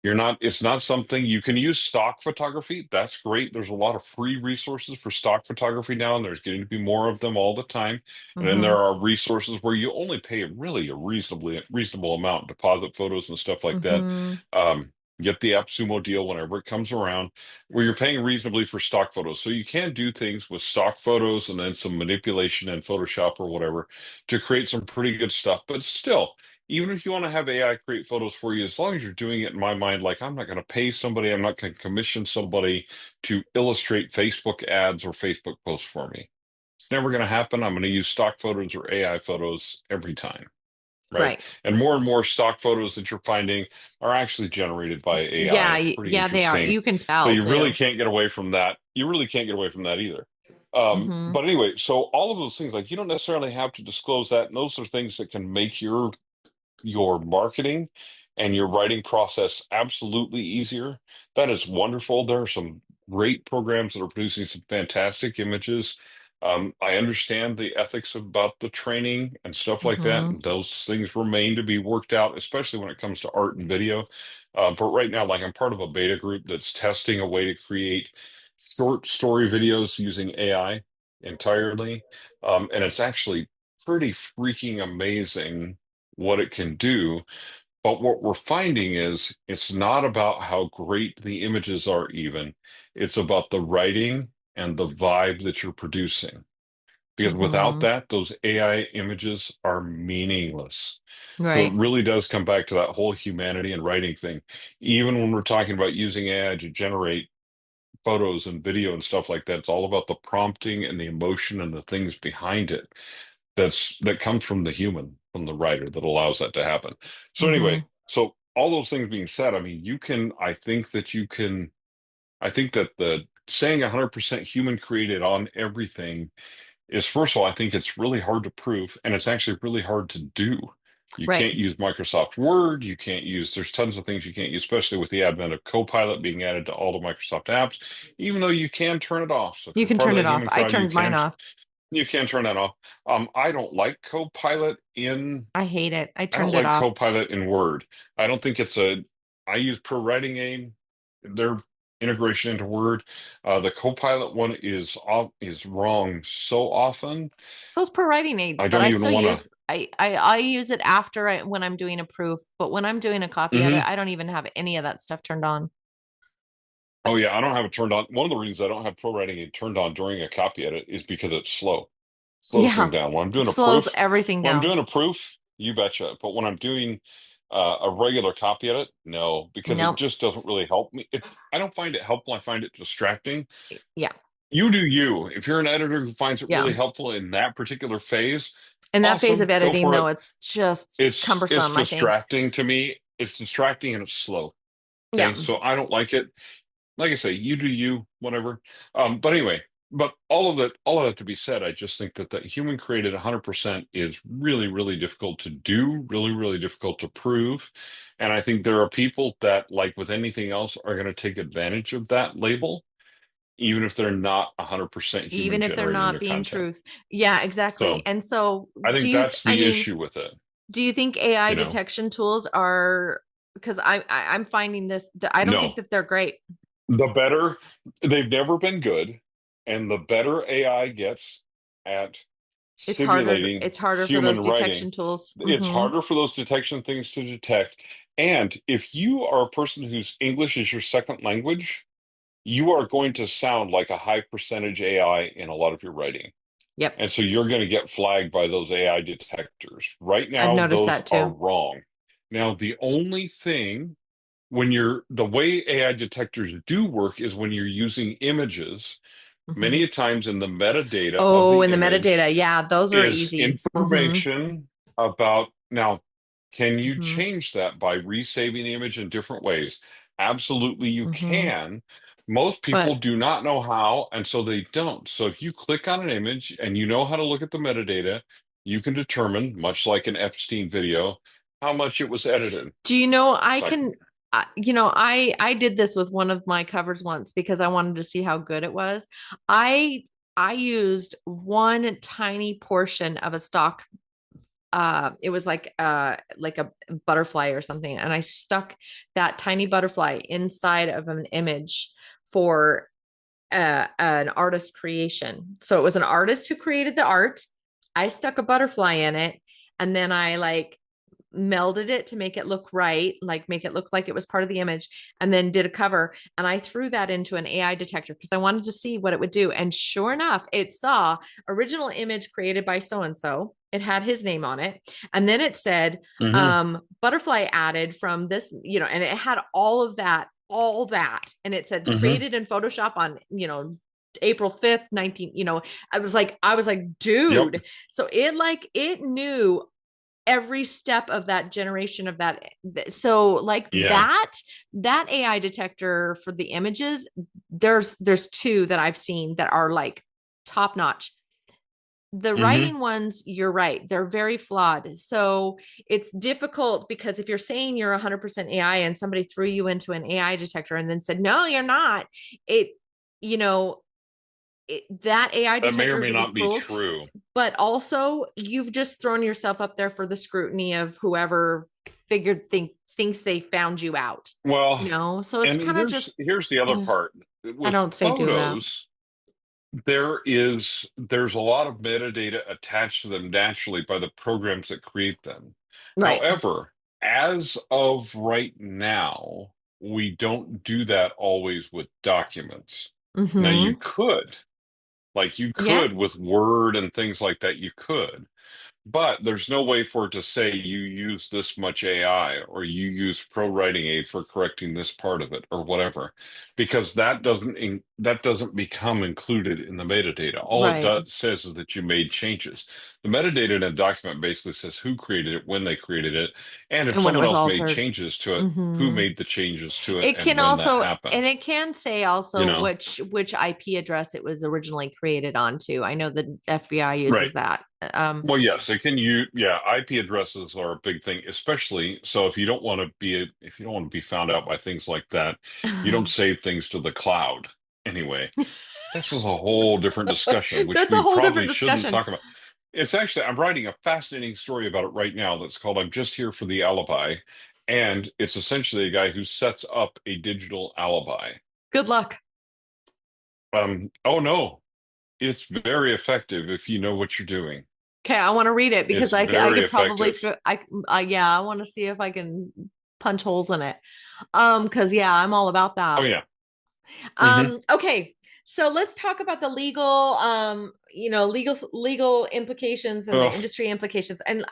You're not, it's not something you can use stock photography. That's great. There's a lot of free resources for stock photography now, and there's getting to be more of them all the time. And then there Mm-hmm. are resources where you only pay really a reasonable amount, deposit photos and stuff like that. Mm-hmm. Um, get the AppSumo deal whenever it comes around, where you're paying reasonably for stock photos. So you can do things with stock photos and then some manipulation in Photoshop or whatever to create some pretty good stuff. But still, even if you want to have AI create photos for you, as long as you're doing it in my mind, like I'm not going to pay somebody, I'm not going to commission somebody to illustrate Facebook ads or Facebook posts for me. It's never going to happen. I'm going to use stock photos or AI photos every time, right? Right. And more stock photos that you're finding are actually generated by AI. Yeah, It's pretty yeah, they are. interesting. You can So tell you really too. can't get away from that. You really can't get away from that either. Mm-hmm. But anyway, so all of those things, like you don't necessarily have to disclose that. And those are things that can make your marketing and your writing process absolutely easier. That is wonderful. There are some great programs that are producing some fantastic images. I understand the ethics about the training and stuff like that, Mm-hmm. and those things remain to be worked out, especially when it comes to art and video. But right now, like I'm part of a beta group that's testing a way to create short story videos using AI entirely. And it's actually pretty freaking amazing what it can do. But what we're finding is it's not about how great the images are, even. It's about the writing and the vibe that you're producing. Because without Mm-hmm. that, those AI images are meaningless. So it Right. really does come back to that whole humanity and writing thing. Even when we're talking about using AI to generate photos and video and stuff like that, it's all about the prompting and the emotion and the things behind it that comes from the human, from the writer that allows that to happen. So Mm-hmm. anyway, so all those things being said, I mean, I think that the saying 100% human created on everything is, first of all, I think it's really hard to prove, and it's actually really hard to do. You Right. can't use Microsoft Word. There's tons of things you can't use, especially with the advent of Copilot being added to all the Microsoft apps, even though you can turn it off. So if You you're can part of turn it that off. human I crowd, turned mine off. you can turn that off. I don't like Copilot in I hate it. I I don't turned it like off. Copilot in Word. I don't think it's a. I use Pro Writing Aid. Their integration into Word. The Copilot one is wrong so often. So it's per writing aids, I but don't I even still want to. use I use it after when I'm doing a proof. But when I'm doing a copy edit, Hmm. I don't even have any of that stuff turned on. Oh yeah, I don't have it turned on. One of the reasons I don't have Pro Writing Aid turned on during a copy edit is because it's slow. Slows things Yeah, down. When I'm it doing a slows proof, everything when I'm down. doing a proof, you betcha. But when I'm doing a regular copy edit, no, because it Nope. just doesn't really help me. I don't find it helpful. I find it distracting. Yeah, You do you. If you're an editor who finds it really yeah. helpful in that particular phase, In that phase of awesome, go editing, for though, it. it's just It's cumbersome, I think. distracting to me. It's distracting and it's slow. Yeah. Okay, so I don't like it. Like I say, you do you, whatever. But anyway, but all of that to be said, I just think that human created 100% is really, really difficult to do, really, really difficult to prove. And I think there are people that, like with anything else, are going to take advantage of that label, even if they're not 100% human Even if they're generating not their being content. truth. Yeah, exactly. So And so I think that's I the mean, issue with it, do you think AI you know? detection tools are, because I'm finding this, I don't think No. that they're great. The better, they've never been good, and the better AI gets at simulating It's harder for those human writing, detection tools. it's Hmm. harder for those detection things to detect. And if you are a person whose English is your second language, you are going to sound like a high percentage AI in a lot of your writing. Yep. And so you're going to get flagged by those AI detectors. Right I've now, noticed those that are too. wrong. Now, the only thing the way AI detectors do work is when you're using images, Hmm. many a times in the metadata of Oh, the and the image metadata. Yeah, those are is easy. Hmm. information about now, can you Hmm. change that by resaving the image in different ways? Absolutely, you Hmm. can. Most people But do not know how, and so they don't. So if you click on an image and you know how to look at the metadata, you can determine, much like an Epstein video, how much it was edited. Do you know I It's like, can I did this with one of my covers once because I wanted to see how good it was. I I used one tiny portion of a stock, it was like a butterfly or something, and I stuck that tiny butterfly inside of an image for an artist creation. So it was an artist who created the art. I stuck a butterfly in it, and then I like melded it to make it look right, like make it look like it was part of the image, and then did a cover. And I threw that into an AI detector because I wanted to see what it would do. And sure enough, it saw original image created by so and so. It had his name on it. And then it said, hmm butterfly added from this, and it had all that. And it said hmm created in Photoshop on, April 5th, 19, I was like, Yep. dude. So it knew every step of that generation of that. So like Yeah. that AI detector for the images, there's two that I've seen that are like top notch. The hmm writing ones, you're right, they're very flawed. So it's difficult because if you're saying you're 100% AI and somebody threw you into an AI detector and then said, no, you're not, it, you know, that AI That may or detector is may really not be cruel, true. but also you've just thrown yourself up there for the scrutiny of whoever thinks they found you out, Well, so it's and kind of here's just, here's the other part. I With don't say do that. photos, there's a lot of metadata attached to them naturally by the programs that create them. Right. However, as of right now, we don't do that always with documents. Now you Mm-hmm. could, like you Yeah. could with Word and things like that, you could. But there's no way for it to say you use this much AI or you use Pro Writing Aid for correcting this part of it or whatever, because that doesn't become included in the metadata. All it Right. says is that you made changes. The metadata in a document basically says who created it, when they created it, and if And when it someone was else made altered. changes to it, who Mm-hmm. made the changes to it It and can when that also, and happened. it can say You also know? which IP address it was originally created onto. I know the FBI Right. uses that. Well, yes, it can use, yeah, IP addresses are a big thing, especially so if you don't want to be found out by things like that, you don't save things to the cloud. Anyway, this is a whole different discussion, which That's a we whole probably different shouldn't discussion. talk about. It's actually, I'm writing a fascinating story about it right now that's called I'm Just Here for the Alibi. And it's essentially a guy who sets up a digital alibi. Good luck. Oh no, it's very effective if you know what you're doing. Okay, I want to read it It's because I very could probably effective. yeah, I want to see if I can punch holes in it. Because yeah, I'm all about Oh that. yeah. hmm Okay, so let's talk about the legal, legal implications and the Well, industry implications. And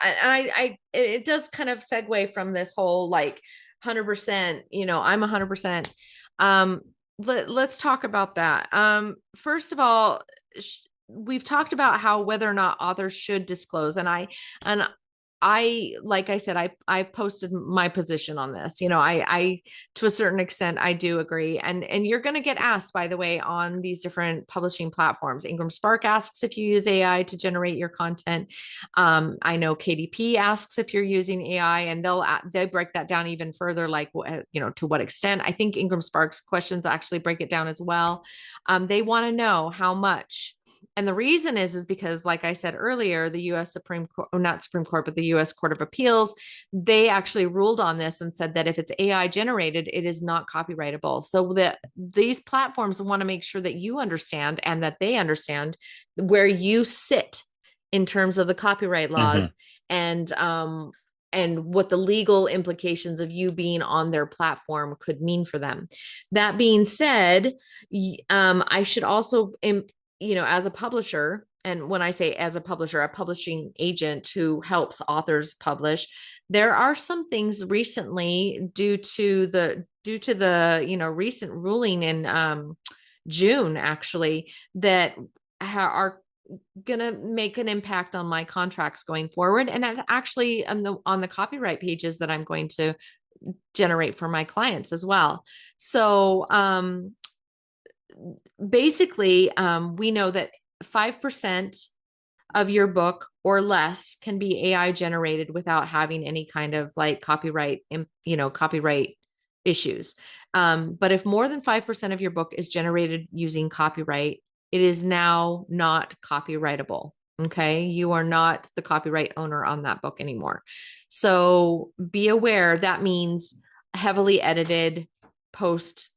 it does kind of segue from this whole like 100%, I'm 100%. Um, let's talk about that. First of all, we've talked about how whether or not authors should disclose, and like I said, I posted my position on this. I to a certain extent I do agree. And you're going to get asked, by the way, on these different publishing platforms. Ingram Spark asks if you use AI to generate your content. I know KDP asks if you're using AI, and they'll break that down even further, like to what extent. I think Ingram Spark's questions actually break it down as well. They want to know how much. And the reason is because, like I said earlier, the U.S. Supreme Court, not Supreme Court, but the U.S. Court of Appeals, they actually ruled on this and said that if it's AI generated, it is not copyrightable. So that these platforms want to make sure that you understand and that they understand where you sit in terms of the copyright hmm laws, and what the legal implications of you being on their platform could mean for them. That being said, I should also as a publisher, and when I say as a publisher, a publishing agent who helps authors publish, there are some things recently due to the recent ruling in June, actually, that are gonna make an impact on my contracts going forward, and actually on the copyright pages that I'm going to generate for my clients as well. So basically, we know that 5% of your book or less can be AI generated without having any kind of like copyright, copyright issues. But if more than 5% of your book is generated using copyright, it is now not copyrightable. Okay. You are not the copyright owner on that book anymore. So be aware that means heavily edited, post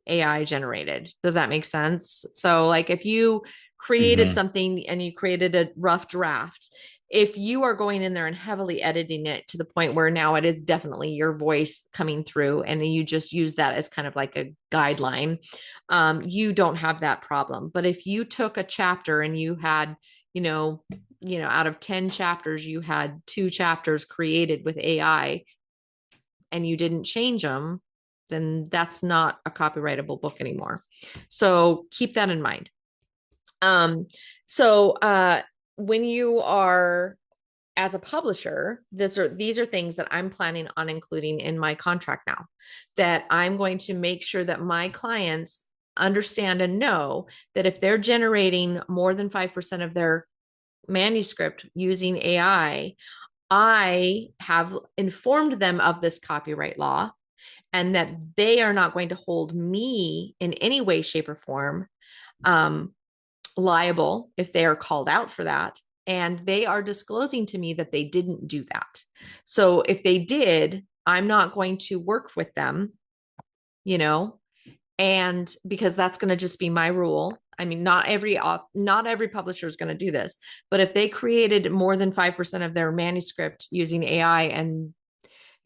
AI generated. Does that make sense? So, like, if you created Hmm. something and you created a rough draft, if you are going in there and heavily editing it to the point where now it is definitely your voice coming through and you just use that as kind of like a guideline, you don't have that problem. But if you took a chapter and you had, you know, out of 10 chapters, you had 2 chapters created with AI and you didn't change them, then that's not a copyrightable book anymore. So keep that in mind. Um, so when you are as a publisher, these are things that I'm planning on including in my contract now, that I'm going to make sure that my clients understand and know that if they're generating more than 5% of their manuscript using I have informed them of this copyright law and that they are not going to hold me in any way, shape, or form um, liable if they are called out for that. And they are disclosing to me that they didn't do that. So if they did, I'm not going to work with them, you know, and because that's going to just be my rule. I mean, not every publisher is going to do this, but if they created more than 5% of their manuscript using AI, and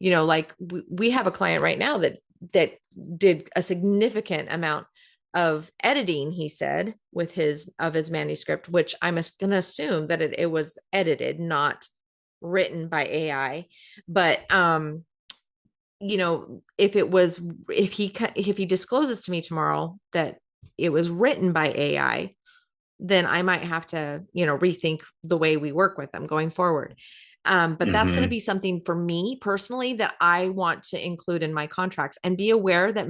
like we have a client right now that did a significant amount of editing, he said, with his manuscript, which I'm going to assume that it was edited, not written by AI. But if he discloses to me tomorrow that it was written by AI, then I might have to, rethink the way we work with them going forward. But that's going to Hmm. be something for me personally that I want to include in my contracts, and be aware that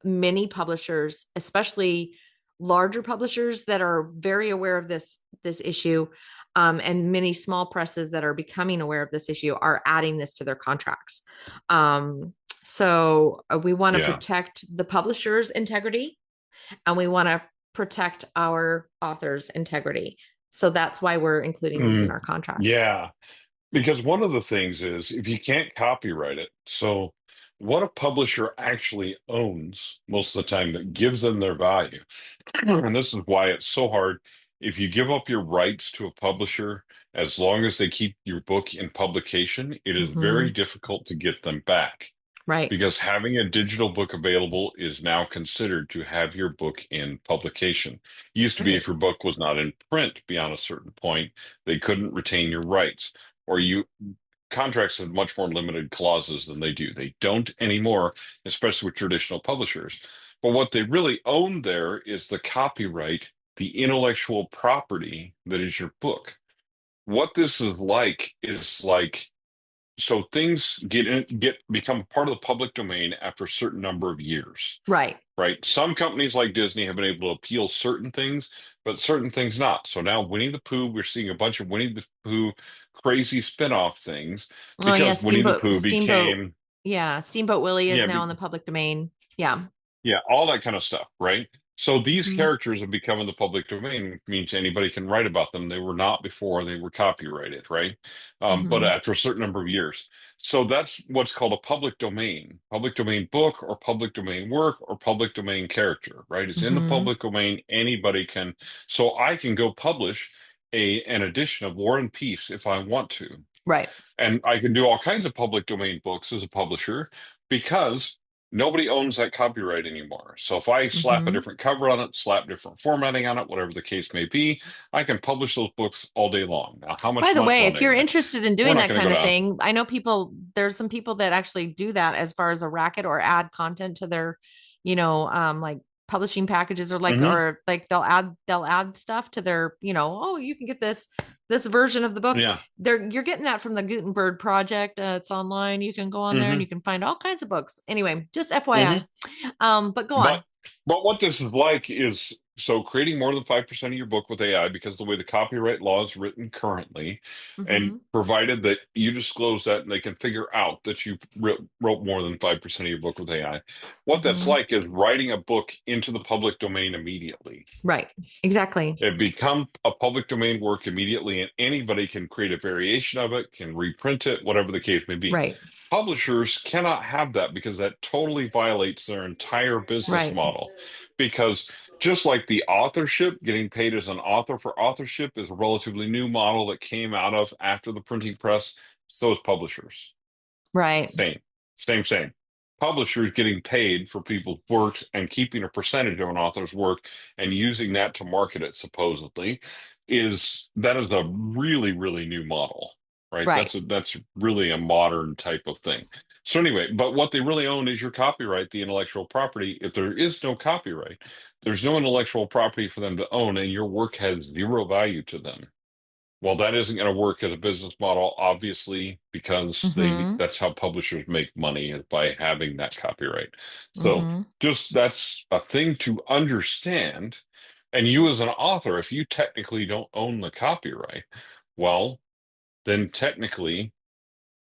many publishers, especially larger publishers that are very aware of this issue, and many small presses that are becoming aware of this issue, are adding this to their contracts. So we want to Yeah. protect the publisher's integrity, and we want to protect our author's integrity. So that's why we're including these in Mm, our contracts. yeah. Because one of the things is if you can't copyright it, so what a publisher actually owns most of the time that gives them their value. And this is why it's so hard. If you give up your rights to a publisher, as long as they keep your book in publication, it is very Mm-hmm. difficult to get them back. Right. Because having a digital book available is now considered to have your book in publication. It used to be Right. if your book was not in print beyond a certain point, they couldn't retain your rights. Or you contracts have much more limited clauses than they do. They don't anymore, especially with traditional publishers. But what they really own there is the copyright, the intellectual property that is your book. What this is like so things become part of the public domain after a certain number of years, Right. right? Some companies like Disney have been able to appeal certain things, but certain things not. So now Winnie the Pooh, we're seeing a bunch of Winnie the Pooh crazy spin-off things Oh yeah, because Winnie the Steamboat, Pooh Steamboat. became, Yeah, Steamboat Willie is yeah, now in the public domain. Yeah. yeah, all that kind of stuff, right? So these Mm-hmm. characters have become in the public domain, which means anybody can write about them. They were not before they were copyrighted, right? But Mm-hmm. after a certain number of years. So that's what's called a public domain book or public domain work or public domain character, right? It's in the Mm-hmm. public domain. Anybody can. So I can go publish an edition of War and Peace if I want to. Right. And I can do all kinds of public domain books as a publisher because nobody owns that copyright anymore. So if I slap a Mm-hmm. different cover on it, slap different formatting on it, whatever the case may be, I can publish those books all day long. Now, how By much the way, if money? you're interested in We're doing not that going to kind go of down. thing, I know there's some people that actually do that as far as a racket or add content to their, like publishing packages, or like, Hmm. they'll add stuff to their, oh, you can get this version of the book. Yeah. You're getting that from the Gutenberg project. It's online. You can go on there and Hmm. you can find all kinds of books. Anyway, just Hmm. FYI. But go But on. but what this is like is So creating more than 5% of your book with AI, because the way the copyright law is written currently, and Mm-hmm. provided that you disclose that and they can figure out that you wrote more than 5% of your book with AI, what that's Mm-hmm. like is writing a book into the public domain immediately. Right. Exactly. It become a public domain work immediately, and anybody can create a variation of it, can reprint it, whatever the case may be. Right. Publishers cannot have that because that totally violates their entire business Right. model. Because just like the authorship, getting paid as an author for authorship is a relatively new model that came out of after the printing press, so is publishers. Right. Same. Publishers getting paid for people's works and keeping a percentage of an author's work and using that to market it supposedly is a really, really new model, right? Right. That's really a modern type of thing. So anyway, but what they really own is your copyright, the intellectual property. If there is no copyright, there's no intellectual property for them to own, and your work has zero value to them. Well, that isn't going to work as a business model, obviously, because they Mm-hmm. that's how publishers make money is by having that copyright. So Mm-hmm. just that's a thing to understand. And you as an author, if you technically don't own the copyright, well, then technically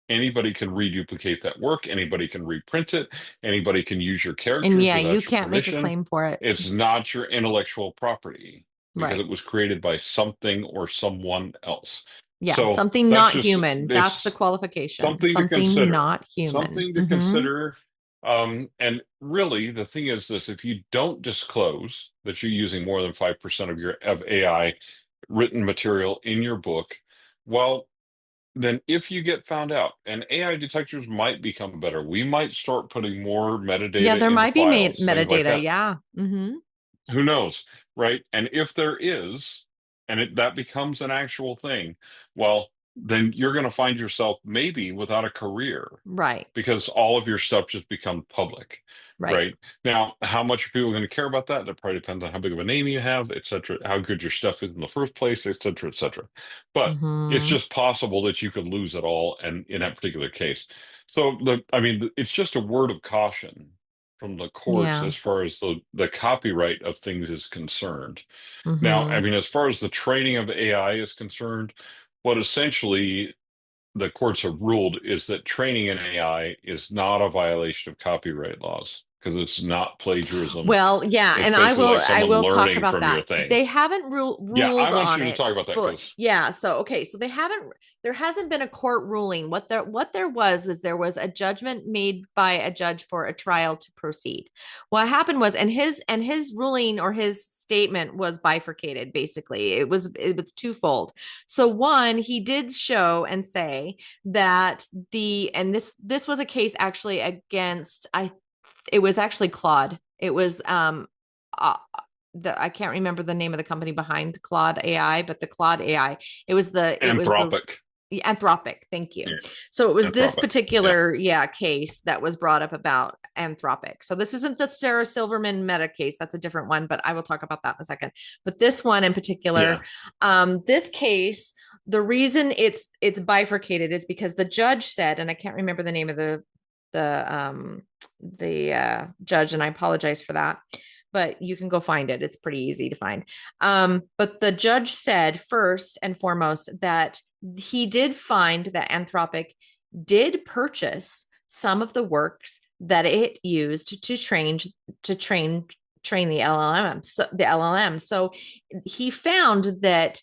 anybody can reduplicate that work, anybody can reprint it, anybody can use your And characters yeah, you without your can't make a permission. claim for it. It's not your intellectual property because Right. it was created by something or someone else. Yeah. So Something that's not just human. That's the it's qualification. something to Something consider. not human. Something to Mm-hmm. consider. And really, the thing is this: if you don't disclose that you're using more than 5% of your of AI written material in your book, well, then if you get found out, and AI detectors might become better, we might start putting more Yeah, metadata there into might be files, things like metadata. that. Yeah. Mm-hmm. Who knows, right? And if there is, and that becomes an actual thing, well, then you're going to find yourself maybe without a career Right. because all of your stuff just become public, Right. right? Now, how much are people going to care about that? That probably depends on how big of a name you have, et cetera, how good your stuff is in the first place, et cetera, et cetera. But it's Mm-hmm. just possible that you could lose it all, and in that particular case. So I mean, it's just a word of caution from the courts Yeah. as far as the copyright of things is concerned. Now, I Mm-hmm. mean, as far as the training of AI is concerned, what essentially the courts have ruled is that training an AI is not a violation of copyright laws because it's not plagiarism. Well, yeah, It's and basically like I someone will talk learning about from your that. thing. They haven't Yeah, I ruled want on you to it, talk about that but because yeah, so okay, so they haven't there hasn't been a court ruling. What there was is there was a judgment made by a judge for a trial to proceed. What happened was and his ruling or his statement was bifurcated basically. It was twofold. So one, he did show and say that the and this was a case actually against I it was actually Claude. It was uh, I can't remember the name of the company behind Claude AI, but the Claude AI. It was Anthropic. the Anthropic. Thank you. Yeah, So it was this Anthropic. Yeah. particular case that was brought up about Anthropic. So this isn't the Sarah Silverman Meta case. That's a different one, but I will talk about that in a second. But this one in particular, Yeah. this case, the reason it's bifurcated is because the judge said, and I can't remember the name of the judge, and I apologize for that, but you can go find it. It's pretty easy to find. But the judge said first and foremost that he did find that Anthropic did purchase some of the works that it used to train the LLM. So he found that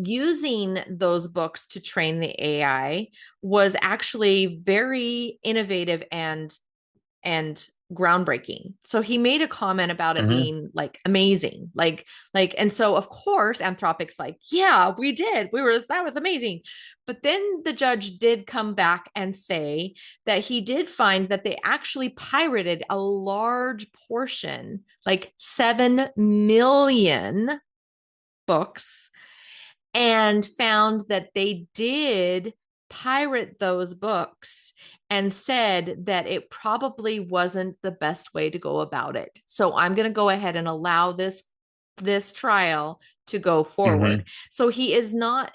using those books to train the AI was actually very innovative and groundbreaking. So he made a comment about it Hmm. being like amazing. And so of course Anthropic's like, yeah, we did. That was amazing. But then the judge did come back and say that he did find that they actually pirated a large portion, like 7 million books, and found that they did pirate those books and said that it probably wasn't the best way to go about it. So I'm going to go ahead and allow this trial to go Hmm. forward. So he has not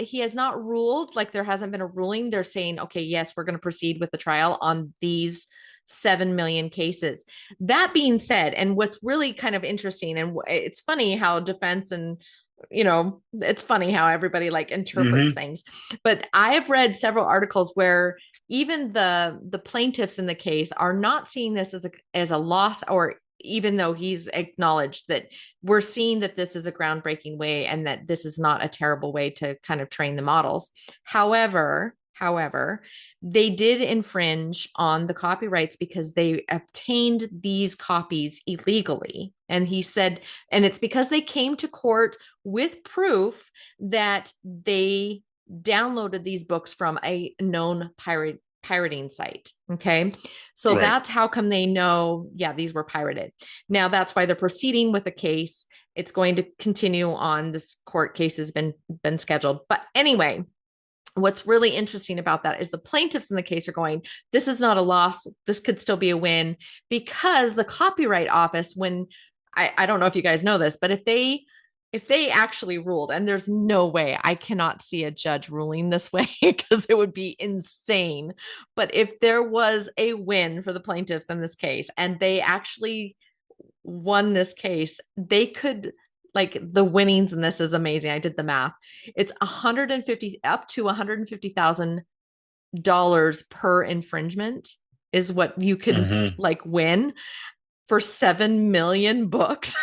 ruled, like there hasn't been a ruling. They're saying, okay, yes, we're going to proceed with the trial on these 7 million cases. That being said, and what's really kind of interesting, and it's funny how defense and it's funny how everybody like interprets Hmm. things. But I have read several articles where even the plaintiffs in the case are not seeing this as a loss, or even though he's acknowledged that we're seeing that this is a groundbreaking way and that this is not a terrible way to kind of train the models. However, they did infringe on the copyrights because they obtained these copies illegally. And he said, and it's because they came to court with proof that they downloaded these books from a known pirating site. Okay. So Right. that's how come they know, yeah, these were pirated. Now that's why they're proceeding with the case. It's going to continue on. This court case has been scheduled. But anyway, what's really interesting about that is the plaintiffs in the case are going, this is not a loss. This could still be a win, because the Copyright Office, when I don't know if you guys know this, but if they actually ruled, and there's no way, I cannot see a judge ruling this way because it would be insane. But if there was a win for the plaintiffs in this case and they actually won this case, they could, like, the winnings in this is amazing. I did the math. It's 150 up to $150,000 per infringement is what you could Hmm. like win for 7 million books.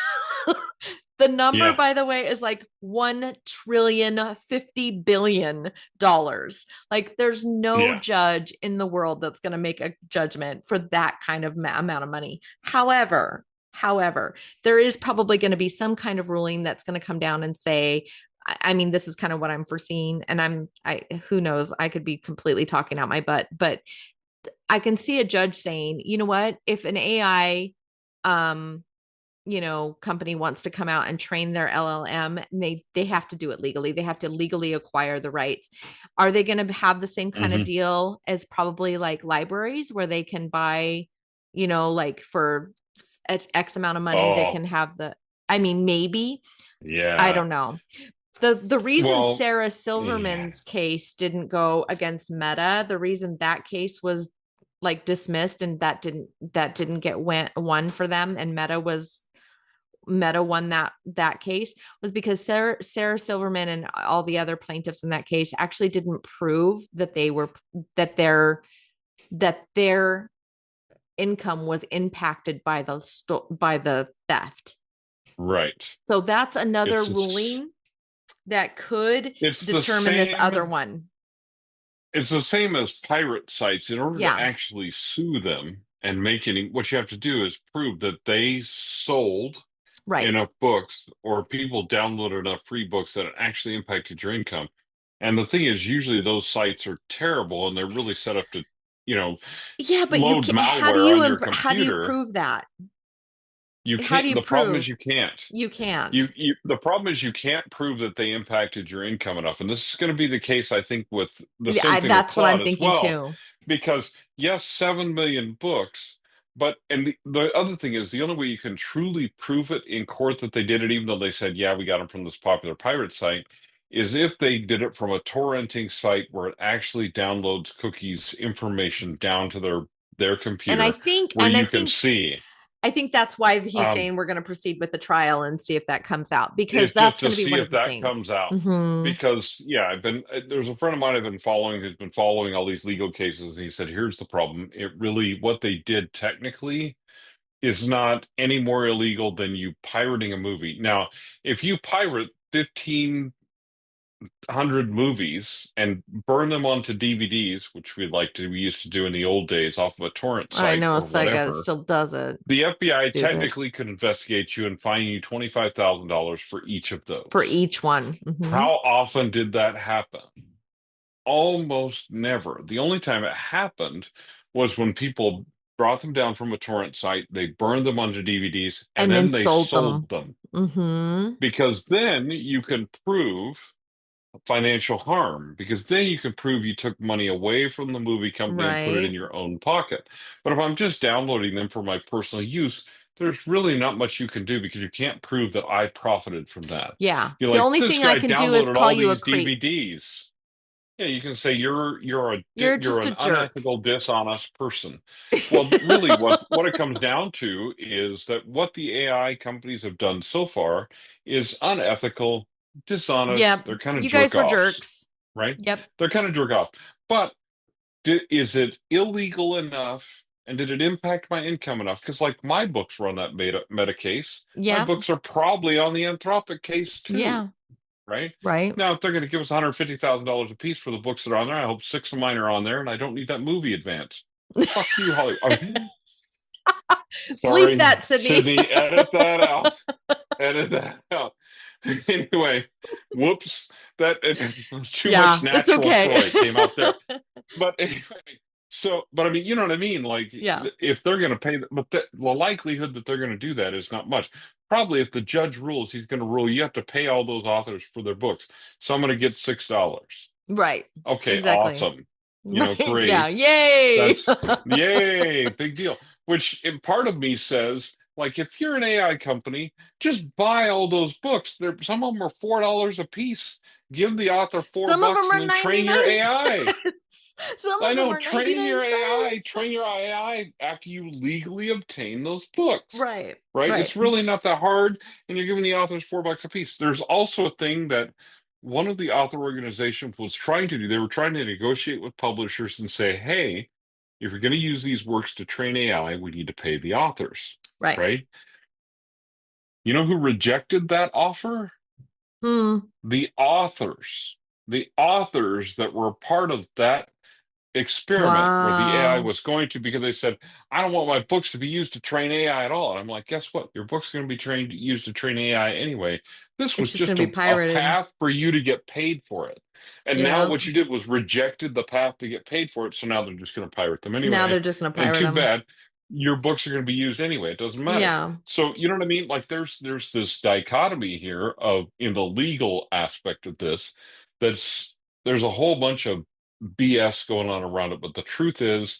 The number, Yeah. by the way, is like $1,050,000,000,000. Like, there's no Yeah. judge in the world that's going to make a judgment for that kind of amount of money. However, there is probably going to be some kind of ruling that's going to come down and say, I mean, this is kind of what I'm foreseeing, and who knows, I could be completely talking out my butt, but I can see a judge saying, you know what, if an AI um company wants to come out and train their LLM, and they have to do it legally. They have to legally acquire the rights. Are they going to have the same kind of Hmm. deal as probably like libraries where they can buy, like for X amount of money, they Oh, can have I mean, maybe, I yeah. don't know. The reason Well, Sarah yeah. Silverman's case didn't go against Meta, the reason that case was like dismissed and that didn't get won for them, and Meta won that case, was because Sarah Silverman and all the other plaintiffs in that case actually didn't prove that their income was impacted by the theft. Right. So that's another It's ruling that could it's the determine this other same. one. It's the same as pirate sites. In order to Yeah, actually sue them and make any, what you have to do is prove that they sold right. enough books or people downloaded enough free books that it actually impacted your income. And the thing is, usually those sites are terrible and they're really set up to, you know, Yeah, but you load can malware on your how do you computer. prove that? You How do can't, you the problem prove is you can't. you can't? The problem is you can't prove that they impacted your income enough. And this is going to be the case, I think, with the Yeah, same thing with that's what I'm Claude as thinking well. too. Because yes, 7 million books, but and the other thing is the only way you can truly prove it in court that they did it, even though they said, yeah, we got them from this popular pirate site, is if they did it from a torrenting site where it actually downloads cookies information down to their And I computer think, where and I you can think, see. I think that's why he's Um, saying we're going to proceed with the trial and see if that comes out, because is just that's to going to be see one of if the that things. comes out. Hmm. Because yeah, there's a friend of mine I've been following who's been following all these legal cases, and he said, here's the problem. It really, what they did technically is not any more illegal than you pirating a movie. Now, if you pirate 1,500 movies and burn them onto DVDs, which we used to do in the old days off of a torrent I site know or Sega whatever, still does it. the FBI Stupid. technically could investigate you and fine you $25,000 for each of For those. each one. Hmm. How often did that happen? Almost never. The only time it happened was when people brought them down from a torrent site, they burned them onto DVDs, and And then then they sold them. sold them. Hmm. Because then you can prove financial harm, because then you can prove you took money away from the movie company and put it in Right. your own pocket. But if I'm just downloading them for my personal use, there's really not much you can do because you can't prove that I profited from that. Yeah. You're The like, only this thing I guy can do is downloaded call all you a these creep. DVDs. Yeah, you can say You're you're just a an jerk. unethical, dishonest person. Well, really, what it comes down to is that what the AI companies have done so far is unethical, dishonest. Yep. They're kind of You jerk guys were offs, jerks. right? Yep. They're kind of jerk offs. But is it illegal enough? And did it impact my income enough? Because like my books were on that meta case, my Yep. books are probably on the Anthropic case too, Yeah. right? Right. Now, if they're going to give us $150,000 a piece for the books that are on there, I hope six of mine are on there, and I don't need that movie advance. Fuck you, Hollywood. I mean, Bleep sorry, that, Sydney. Sydney, edit that out. Edit that out. Anyway, whoops. That it was too much Yeah, it's natural okay. Troy came out there. But anyway, but I mean, you know what I mean? Like, Yeah. if they're going to pay, but the likelihood that they're going to do that is not much. Probably if the judge rules, he's going to rule you have to pay all those authors for their books. So I'm going to get $6. Right. Okay, Exactly. awesome. Right. Yeah. Great. Yay. That's yay, big deal. Which part of me says, like, if you're an AI company, just buy all those books. Some of them are $4 a piece. Give the author four Some of them bucks and are then train your 99 AI. cents. Some I of them know, are 99 cents. train your AI after you legally obtain those books. Right. Right? Right. It's really not that hard, and you're giving the authors $4 a piece. There's also a thing that one of the author organizations was trying to do. They were trying to negotiate with publishers and say, hey, if you're going to use these works to train AI, we need to pay the authors. Right. Right? You know who rejected that offer? Hmm. The authors. The authors that were part of that experiment where the AI Wow. was going to, because they said, I don't want my books to be used to train AI at all. And I'm like, guess what? Your book's going to be used to train AI anyway. This It's was just going just to be a pirated. path for you to get paid for it. And now Yeah. what you did was rejected the path to get paid for it. So now they're just going to pirate them Now anyway. they're just going to And pirate too them. bad. Your books are going to be used anyway. It doesn't matter. Yeah. So you know what I mean? Like there's this dichotomy here of in the legal aspect of this that's there's a whole bunch of BS going on around it. But the truth is,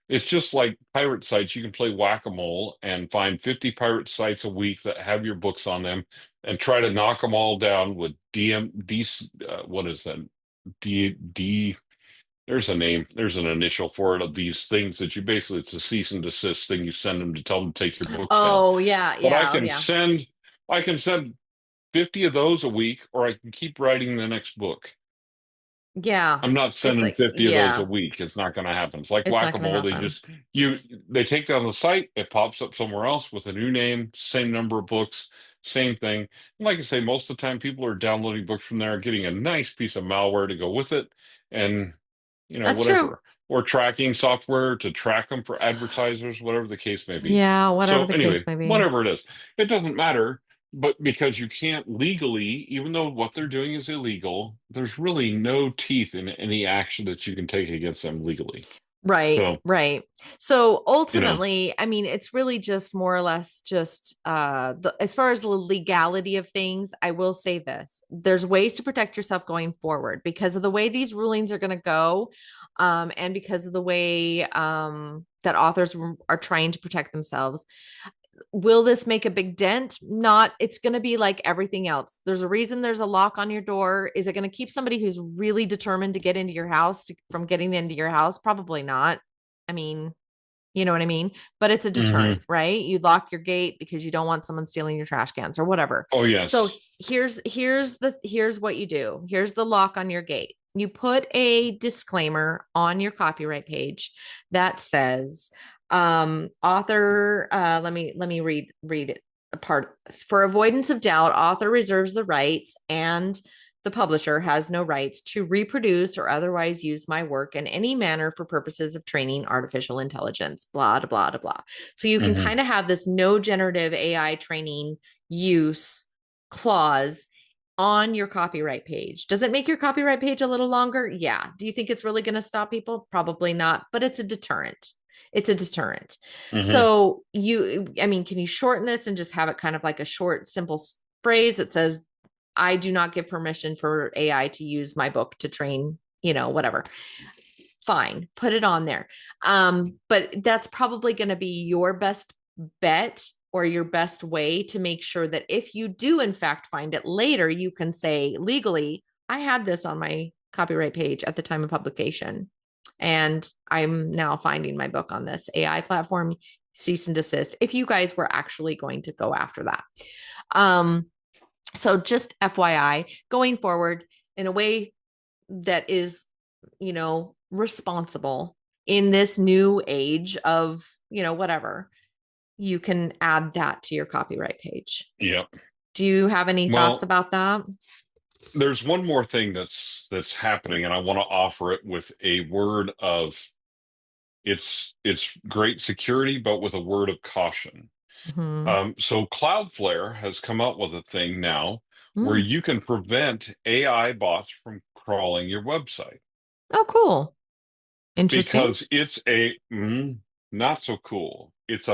it's just like pirate sites. You can play whack-a-mole and find 50 pirate sites a week that have your books on them and try to knock them all down with what is that? D, there's a name, there's an initial for it of these things that you basically, it's a cease and desist thing. You send them to tell them to take your books down. Oh, yeah. But Yeah. Oh, yeah. I can send 50 of those a week, or I can keep writing the next book. Yeah. I'm not It's sending like, 50 of those a yeah, weake. It's not going to happen. It's like it's not going to whack-a-mole. happen. They take down the site, it pops up somewhere else with a new name, same number of books, same thing. And like I say, most of the time people are downloading books from there, getting a nice piece of malware to go with it, and That's true. whatever. Or tracking software to track them for advertisers, whatever the case may be. Yeah. Whatever So the case anyway, may be. whatever it is, it doesn't matter. But because you can't legally, even though what they're doing is illegal, there's really no teeth in any action that you can take against them legally. Right, So, right. So you know, ultimately, I mean, it's really just more or less just as far as the legality of things, I will say this. There's ways to protect yourself going forward because of the way these rulings are going to go, and because of the way that authors are trying to protect themselves. Will this make a big dent? Not. It's going to be like everything else. There's a reason there's a lock on your door. Is it going to keep somebody who's really determined to get into your house from getting into your house? Probably not. I mean, you know what I mean? But it's a hmm. deterrent, right? You lock your gate because you don't want someone stealing your trash cans or whatever. Oh So yes. here's what you do. Here's the lock on your gate. You put a disclaimer on your copyright page that says author let me read it apart. For avoidance of doubt, author reserves the rights and the publisher has no rights to reproduce or otherwise use my work in any manner for purposes of training artificial intelligence, blah, blah, blah, blah. So you can Hmm. kind of have this no generative AI training use clause on your copyright page. Does it make your copyright page a little longer? Yeah. Do you think it's really going to stop people? Probably not, but it's a deterrent. It's a deterrent. Hmm. So I mean, can you shorten this and just have it kind of like a short, simple phrase that says, I do not give permission for AI to use my book to train, whatever. Fine, put it on there. But that's probably going to be your best bet or your best way to make sure that if you do in fact find it later, you can say legally, I had this on my copyright page at the time of publication. And I'm now finding my book on this AI platform, cease and desist, if you guys were actually going to go after that. Um, so just FYI, going forward in a way that is, responsible in this new age of, whatever, you can add that to your copyright page. Yep. Do you have any thoughts Well, about that? there's one more thing that's happening, and I want to offer it with a word of it's great security, but with a word of caution. Mm-hmm. So Cloudflare has come up with a thing now where Mm. you can prevent AI bots from crawling your website Oh, cool. Interesting. because it's not so cool. It's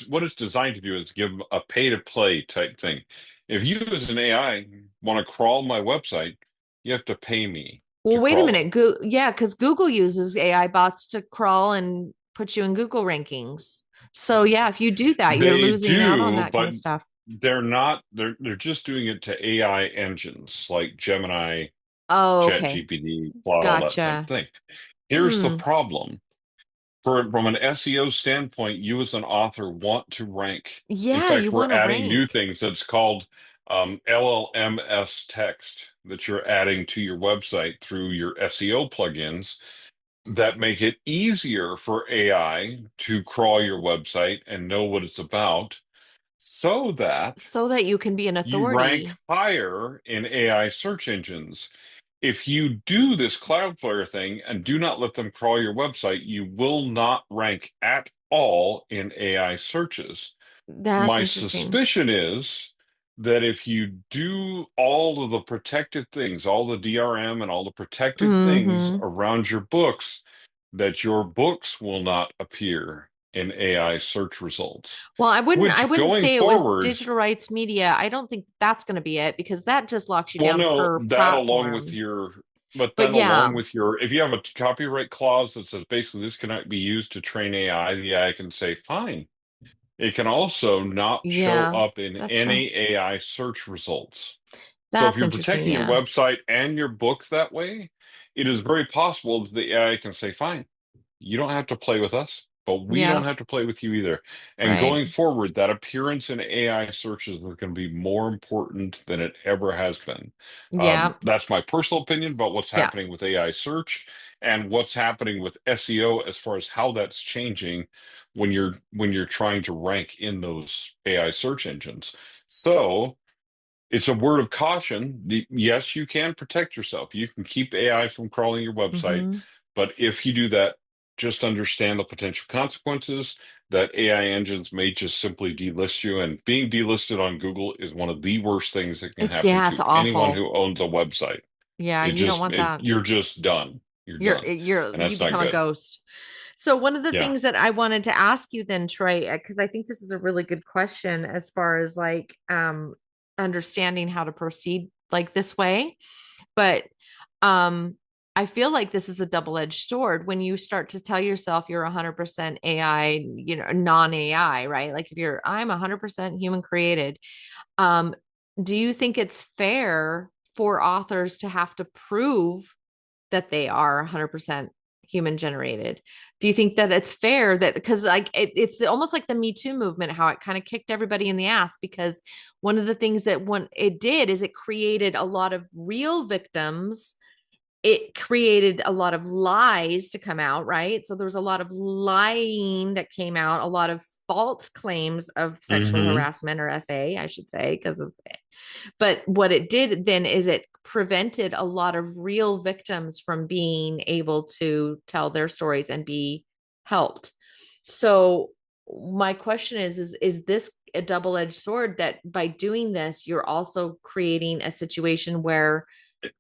what it's designed to do is give a pay to play type thing. If you as an AI want to crawl my website, you have to pay me Well, to wait a crawl minute. it. Yeah, because Google uses AI bots to crawl and put you in Google rankings. So yeah, if you do that, you're They losing out on do, that kind but of stuff. they're not, they're just doing it to AI engines like Gemini, Oh, okay. ChatGPT, Claude, all that type of Gotcha. thing. Here's the Hmm. problem. From an SEO standpoint, you as an author want to rank. In Yeah, you fact, we're want to adding new rank. things that's called LLMS text that you're adding to your website through your SEO plugins that make it easier for AI to crawl your website and know what it's about so that So that you can be an you rank authority. higher in AI search engines. If you do this Cloudflare thing and do not let them crawl your website, you will not rank at all in AI searches. That's My interesting. suspicion is that if you do all of the protective things, all the DRM and all the protective things Hmm. around your books, that your books will not appear in AI search results. Well, I Which wouldn't going say it was forward, digital rights media. I don't think that's going to be it because that just locks you well, down no, per that along with platform. your, but But that along yeah, with your, if you have a copyright clause that says basically this cannot be used to train AI, the AI can say, fine. It can also not show yeah, up in that's true. any AI search results. So if That's you're interesting. protecting your Yeah. website and your book that way, it is very possible that the AI can say, fine, you don't have to play with us, but we don't Yeah. have to play with you either. And Right. going forward, that appearance in AI searches is going to be more important than it ever has been. Yeah. That's my personal opinion about what's Yeah. happening with AI search and what's happening with SEO as far as how that's changing when you're trying to rank in those AI search engines. So it's a word of caution. Yes, you can protect yourself. You can keep AI from crawling your website, Hmm. but if you do that, just understand the potential consequences that AI engines may just simply delist you. And being delisted on Google is one of the worst things that can happen It's to anyone awful. who owns a website. Yeah, you don't want that. You're just done. You're done. And You that's not become a good. ghost. So one of the Yeah. things that I wanted to ask you then, Troy, because I think this is a really good question as far as like understanding how to proceed like this way. But um I feel like this is a double-edged sword when you start to tell yourself you're 100% AI, non-AI, right? Like if I'm 100% human created. Um, do you think it's fair for authors to have to prove that they are 100% human generated? Do you think that it's fair that because like it's almost like the Me Too movement, how it kind of kicked everybody in the ass because one of the things that it did is it created a lot of real victims. It created a lot of lies to come out, right? So there was a lot of lying that came out, a lot of false claims of sexual Hmm. harassment or SA, I should say, because of it. But what it did then is it prevented a lot of real victims from being able to tell their stories and be helped. So my question is this a double-edged sword that by doing this you're also creating a situation where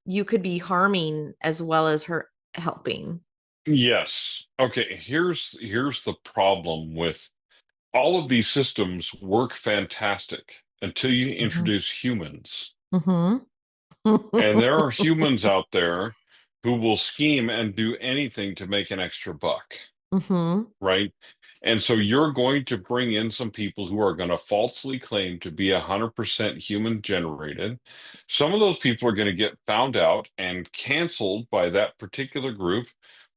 you could be harming as well as her helping? Yes. Okay. Here's the problem with all of these systems work fantastic until you Mm-hmm. introduce humans. Mm-hmm. And there are humans out there who will scheme and do anything to make an extra buck, Mm-hmm. right? And so you're going to bring in some people who are going to falsely claim to be 100% human generated. Some of those people are going to get found out and canceled by that particular group,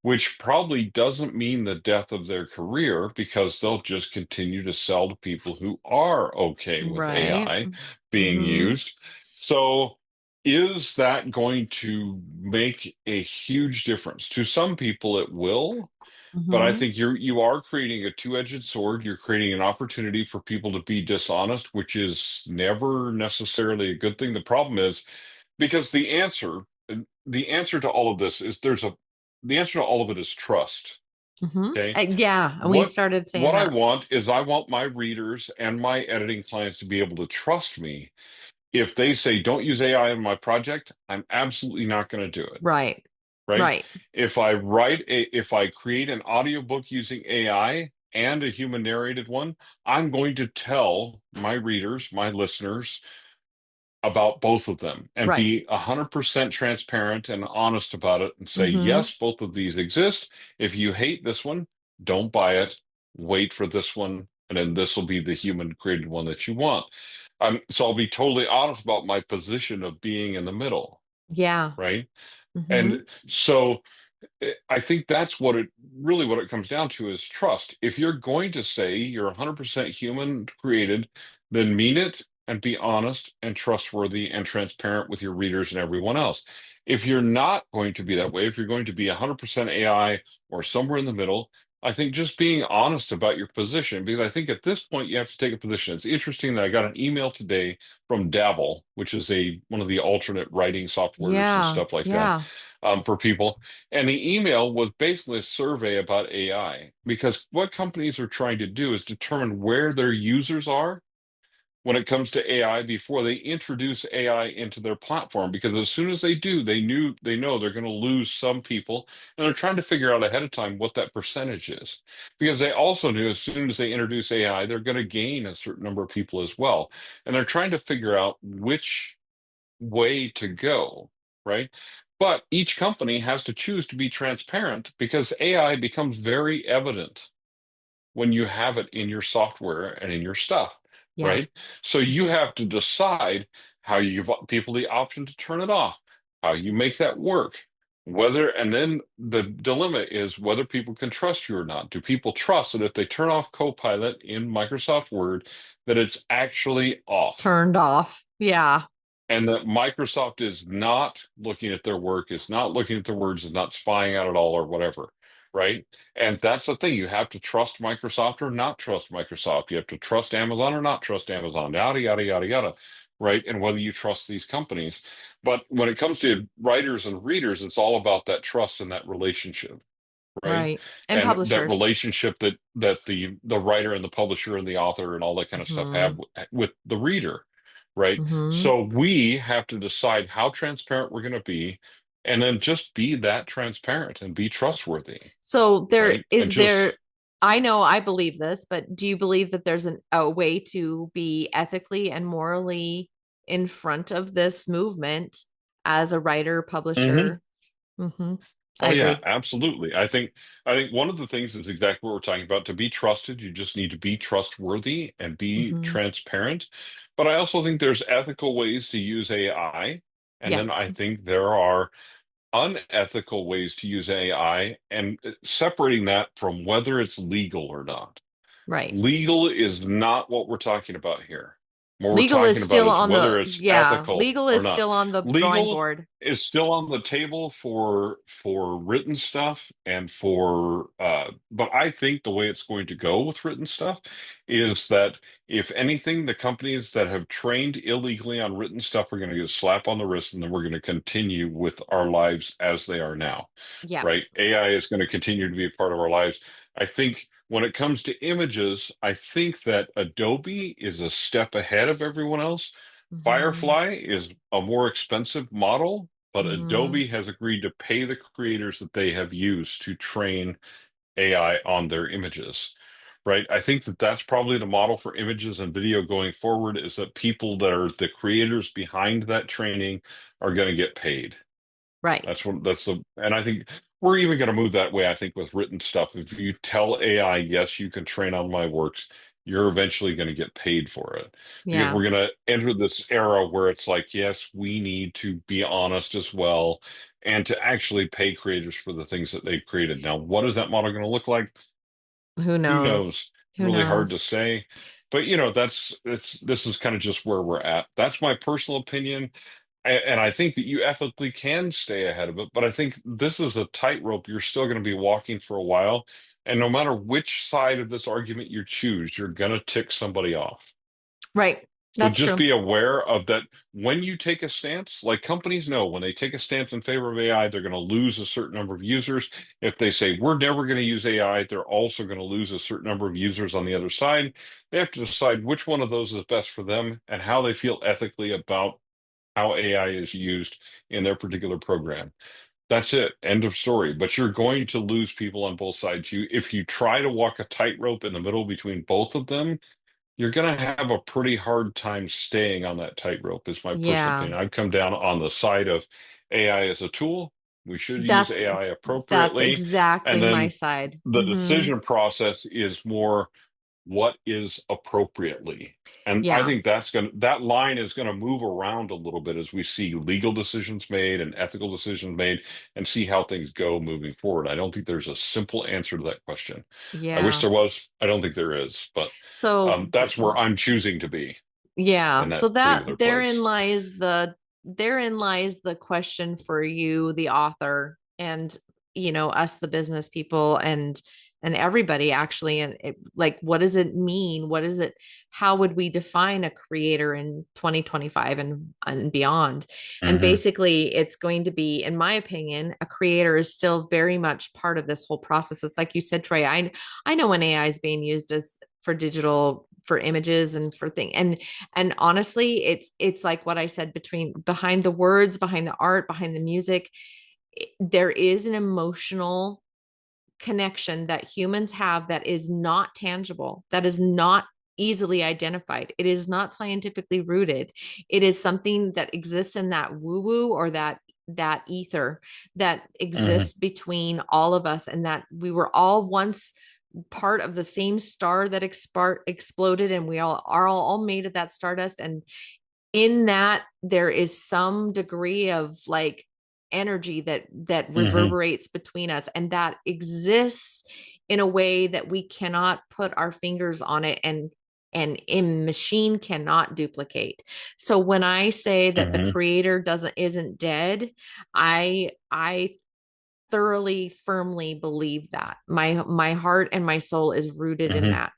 which probably doesn't mean the death of their career because they'll just continue to sell to people who are okay with Right. AI being Mm-hmm. used. So, is that going to make a huge difference? To some people, it will. But I Mm-hmm. think you are creating a two-edged sword. You're creating an opportunity for people to be dishonest, which is never necessarily a good thing. The problem is because the answer to all of this is the answer to all of it is trust. Mm-hmm. Okay. Yeah, and we What started saying what I that. want is I want my readers and my editing clients to be able to trust me. If they say don't use AI in my project, I'm absolutely not going to do it. Right. Right? Right. If I create an audiobook using AI and a human narrated one, I'm going to tell my readers, my listeners about both of them and Right. be 100% transparent and honest about it and say, Mm-hmm. yes, both of these exist. If you hate this one, don't buy it. Wait for this one, and then this will be the human created one that you want. So I'll be totally honest about my position of being in the middle, Yeah. right? Mm-hmm. And so I think that's what it comes down to is trust. If you're going to say you're 100% human created, then mean it and be honest and trustworthy and transparent with your readers and everyone else. If you're not going to be that way, if you're going to be 100% AI or somewhere in the middle, I think just being honest about your position, because I think at this point you have to take a position. It's interesting that I got an email today from Dabble, which is a one of the alternate writing softwares and Yeah. stuff like that, Yeah. for people. And the email was basically a survey about AI because what companies are trying to do is determine where their users are when it comes to AI before they introduce AI into their platform. Because as soon as they do, they know they're going to lose some people, and they're trying to figure out ahead of time what that percentage is. Because they also knew as soon as they introduce AI, they're going to gain a certain number of people as well, and they're trying to figure out which way to go, right? But each company has to choose to be transparent because AI becomes very evident when you have it in your software and in your stuff, Yeah. right? So you have to decide how you give people the option to turn it off, how you make that work, and then the dilemma is whether people can trust you or not. Do people trust that if they turn off Copilot in Microsoft Word, that it's actually off? Turned off. Yeah. And that Microsoft is not looking at their work, is not looking at their words, is not spying out at all or whatever, right? And that's the thing. You have to trust Microsoft or not trust Microsoft. You have to trust Amazon or not trust Amazon, yada, yada, yada, yada, right? And whether you trust these companies. But when it comes to writers and readers, it's all about that trust and that relationship, right? Right. And And that publishers. relationship that the writer and the publisher and the author and all that kind of stuff Mm-hmm. have with the reader, right? Mm-hmm. So we have to decide how transparent we're going to be, and then just be that transparent and be trustworthy, So there right? And is there, just I know I believe this, but do you believe that there's a way to be ethically and morally in front of this movement as a writer, Mhm. publisher? Mm-hmm. I Oh yeah, agree. absolutely. I think one of the things is exactly what we're talking about. To be trusted, you just need to be trustworthy and be Mm-hmm. transparent. But I also think there's ethical ways to use AI. And Yeah. then I think there are unethical ways to use AI, and separating that from whether it's legal or not. Right. Legal is not what we're talking about here. What we're Legal is talking about still is on whether the, it's yeah, ethical legal or is not. still on the drawing Legal board. is still on the table for written stuff and but I think the way it's going to go with written stuff is that if anything, the companies that have trained illegally on written stuff are going to get a slap on the wrist, and then we're going to continue with our lives as they are now, Yeah. right? AI is going to continue to be a part of our lives. I think when it comes to images, I think that Adobe is a step ahead of everyone else. Mm-hmm. Firefly is a more expensive model, but Mm-hmm. Adobe has agreed to pay the creators that they have used to train AI on their images. Right? I think that that's probably the model for images and video going forward is that people that are the creators behind that training are going to get paid. Right. And I think we're even going to move that way, I think, with written stuff. If you tell AI, yes, you can train on my works, you're eventually going to get paid for it. Because Yeah. we're going to enter this era where it's like, yes, we need to be honest as well and to actually pay creators for the things that they've created. Now, what is that model going to look like? Who Who knows? knows? Who Really hard knows? to say. But you know, this is kind of just where we're at. That's my personal opinion. And I think that you ethically can stay ahead of it, but I think this is a tightrope you're still going to be walking for a while. And no matter which side of this argument you choose, you're going to tick somebody off. Right. So That's just true. be aware of that when you take a stance, like companies know when they take a stance in favor of AI, they're going to lose a certain number of users. If they say we're never going to use AI, they're also going to lose a certain number of users on the other side. They have to decide which one of those is best for them and how they feel ethically about how AI is used in their particular program. That's it. End of story. But you're going to lose people on both sides. If you try to walk a tightrope in the middle between both of them, you're going to have a pretty hard time staying on that tightrope, is my personal Yeah. opinion. I've come down on the side of AI as a tool. We should use That's AI that's appropriately. And exactly my then side. the decision process is more what is appropriately. And I Yeah. think that line is going to move around a little bit as we see legal decisions made and ethical decisions made and see how things go moving forward. I don't think there's a simple answer to that question. I wish Yeah. there was. I don't think there is, but So that's where I'm choosing to be yeah, in so that particular that place. therein lies the question for you, the author, and us, the business people, and everybody actually. And like, what does it mean? What is it? How would we define a creator in 2025 and beyond? And Hmm. basically, it's going to be, in my opinion, a creator is still very much part of this whole process. It's like you said, Trey. I know when AI is being used as for digital for images and for things and honestly, it's like what I said, between behind the words, behind the art, behind the music, there is an emotional connection that humans have that is not tangible, that is not easily identified. It is not scientifically rooted. It is something that exists in that woo woo, or that ether that Hmm. exists between all of us, and that we were all once part of the same star that exploded, and we all are all made of that stardust. And in that, there is some degree of like energy that Hmm. reverberates between us, and that exists in a way that we cannot put our fingers on it, and a machine cannot duplicate. So when I say that the Hmm. creator doesn't isn't dead, I thoroughly firmly believe that. My heart and my soul is rooted in Hmm. that.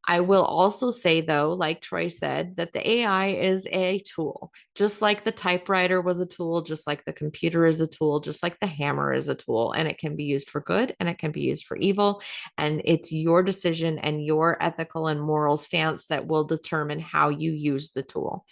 I will also say, though, like Troy said, that the AI is a tool, just like the typewriter was a tool, just like the computer is a tool, just like the hammer is a tool, and it can be used for good and it can be used for evil. And it's your decision and your ethical and moral stance that will determine how you use the tool.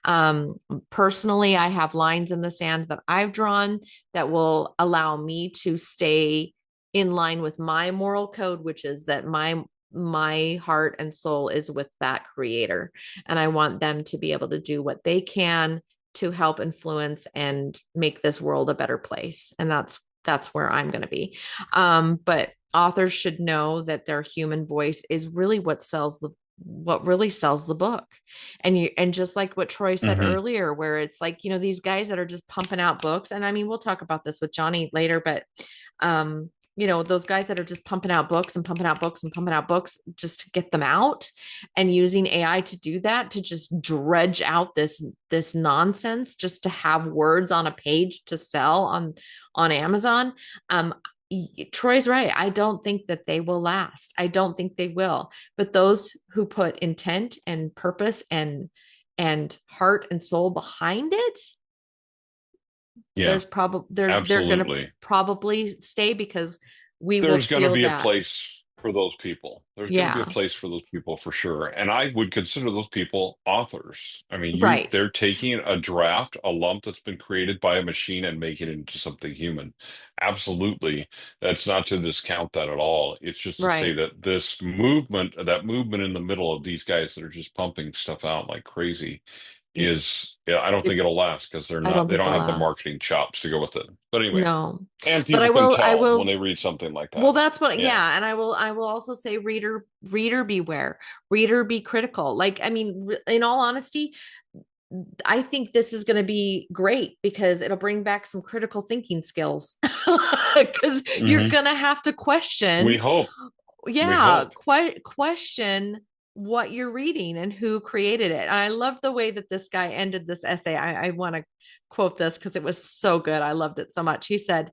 Um, Personally, I have lines in the sand that I've drawn that will allow me to stay in line with my moral code, which is that my heart and soul is with that creator, and I want them to be able to do what they can to help influence and make this world a better place. And that's where I'm going to be. But authors should know that their human voice is really what really sells the book. And just like what Troy said Hmm. earlier, where it's like, these guys that are just pumping out books, and I mean, we'll talk about this with Johnny later, but those guys that are just pumping out books and pumping out books and pumping out books just to get them out, and using AI to do that, to just dredge out this nonsense just to have words on a page to sell on Amazon. um Troy's right. I don't think that they will last. I don't think they will. But those who put intent and purpose and heart and soul behind it, Yeah, there's probably they're going to absolutely. probably stay, because we will There's going to feel be a that. place for those people. There's going to be a Yeah. place for those people for sure. And I would consider those people authors. I mean, Right. they're taking a draft, a lump that's been created by a machine and making it into something human. Absolutely. That's not to discount that at all. It's just to say Right. that this movement, that movement in the middle of these guys that are just pumping stuff out like crazy, is, yeah, I don't think It, it'll last because I don't they think don't it'll have the last. marketing chops to go with it. But anyway, No, and but people can I tell when will, they read something like well, that. that's what, Yeah. yeah. And I will also say reader beware, reader be critical. Like, I mean, in all honesty, I think this is going to be great because it'll bring back some critical thinking skills because you're Hmm. going to have to question, We hope. We yeah, hope. question what you're reading and who created it. And I love the way that this guy ended this essay. I want to quote this because it was so good. I loved it so much. He said,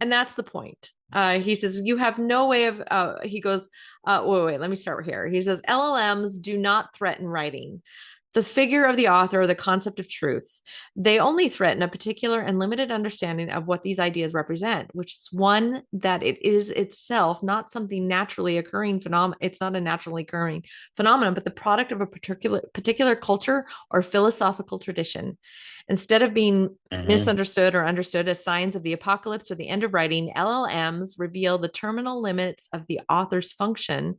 and that's the point. He says, you have no way of, he goes, wait, let me start here. He says, LLMs do not threaten writing the figure of the author or the concept of truth. They only threaten a particular and limited understanding of what these ideas represent, which is one that it is itself not something naturally occurring phenomenon. It's not a naturally occurring phenomenon, but the product of a particular culture or philosophical tradition. Instead of being Hmm. misunderstood or understood as signs of the apocalypse or the end of writing, LLMs reveal the terminal limits of the author's function,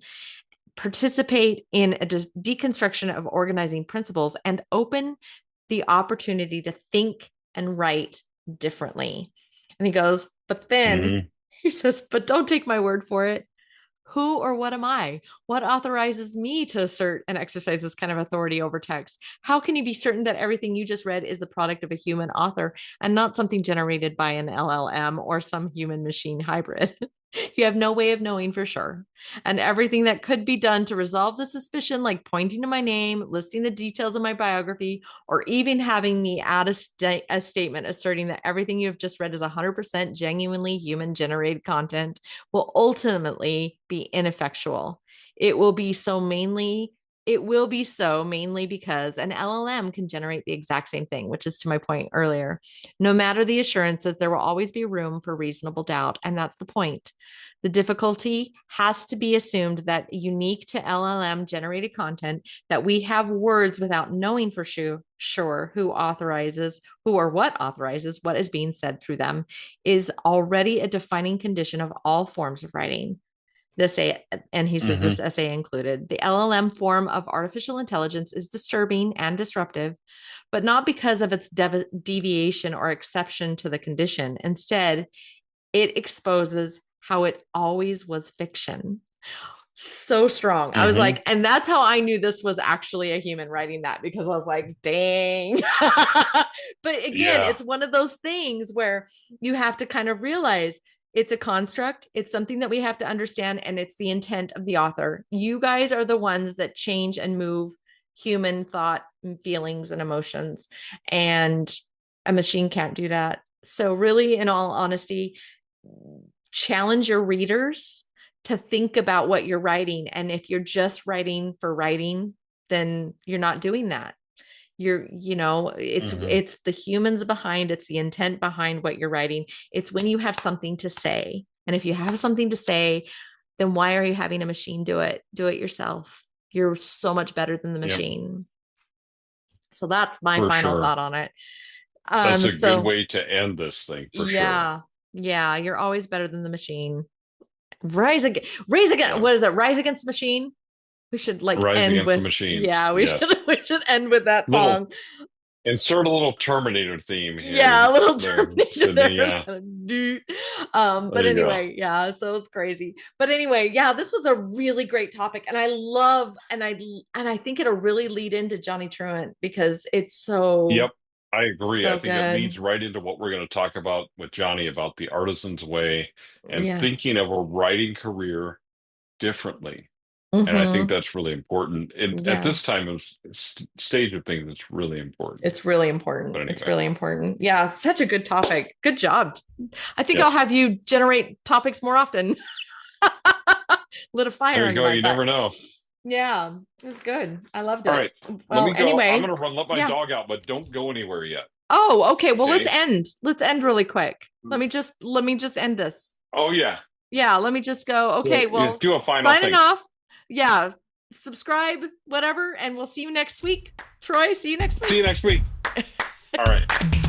participate in a deconstruction of organizing principles, and open the opportunity to think and write differently. And he goes, but then Hmm. he says, but don't take my word for it. Who or what am I? What authorizes me to assert and exercise this kind of authority over text? How can you be certain that everything you just read is the product of a human author and not something generated by an LLM or some human machine hybrid? You have no way of knowing for sure. And everything that could be done to resolve the suspicion, like pointing to my name, listing the details of my biography, or even having me add a statement asserting that everything you have just read is 100% genuinely human generated content, will ultimately be ineffectual. It will be so mainly it will be so mainly because an LLM can generate the exact same thing, which is to my point earlier. No matter the assurances, there will always be room for reasonable doubt. And that's the point. The difficulty has to be assumed that unique to LLM generated content, that we have words without knowing for sure who authorizes, who or what authorizes what is being said through them, is already a defining condition of all forms of writing. This, and he says Hmm. this essay included, the LLM form of artificial intelligence is disturbing and disruptive, but not because of its deviation or exception to the condition. Instead, it exposes how it always was fiction. So strong. I was Hmm. like, and that's how I knew this was actually a human writing that, because I was like, dang. But again, Yeah. it's one of those things where you have to kind of realize it's a construct, it's something that we have to understand, and it's the intent of the author. You guys are the ones that change and move human thought and feelings and emotions, and a machine can't do that. So really, in all honesty, challenge your readers to think about what you're writing. And if you're just writing for writing, then you're not doing that. Hmm. It's the humans behind, it's the intent behind what you're writing. It's when you have something to say. And if you have something to say, then why are you having a machine do it? Do it yourself. You're so much better than the Yep. machine. So that's my For final sure. thought on it. That's a good So way to end this thing, for sure. yeah, yeah, you're always better than the machine. Rise again. Yeah. What is it? Rise against the machine. We should like Rise end against the with, machines. yeah, we should Yes. we should end with that Little song. insert a little Terminator theme Yeah, here a little there, Terminator Sydney. there. Yeah. But There you go. anyway, yeah, so it's crazy. But anyway, yeah, this was a really great topic. And I love and I think it'll really lead into Johnny Truant because it's Yep. I agree. I so think it leads good. right into what we're going to talk about with Johnny about the artisan's way and Yeah. thinking of a writing career differently. And I think Mm-hmm. that's really important. And at Yeah. this time of stage of things, it's really important. It's really important. But It's anyway, really important. Yeah, such a good topic. Good job. I think I'll yes, have you generate topics more often. Lit a there fire you under go. my You butt. never know. Yeah, it was good. I loved All it. right, let Well, me go. I'm anyway, going to run, let my yeah. dog out, but don't go anywhere yet. Oh, okay. Well, let's Okay. end. Let's end really quick. Let me just end this. Oh, yeah. Yeah, let me just go. So Okay, yeah, well, do a final signing thing. off. Yeah. Subscribe, whatever, and we'll see you next week. Troy, see you next See you week. next week. All right.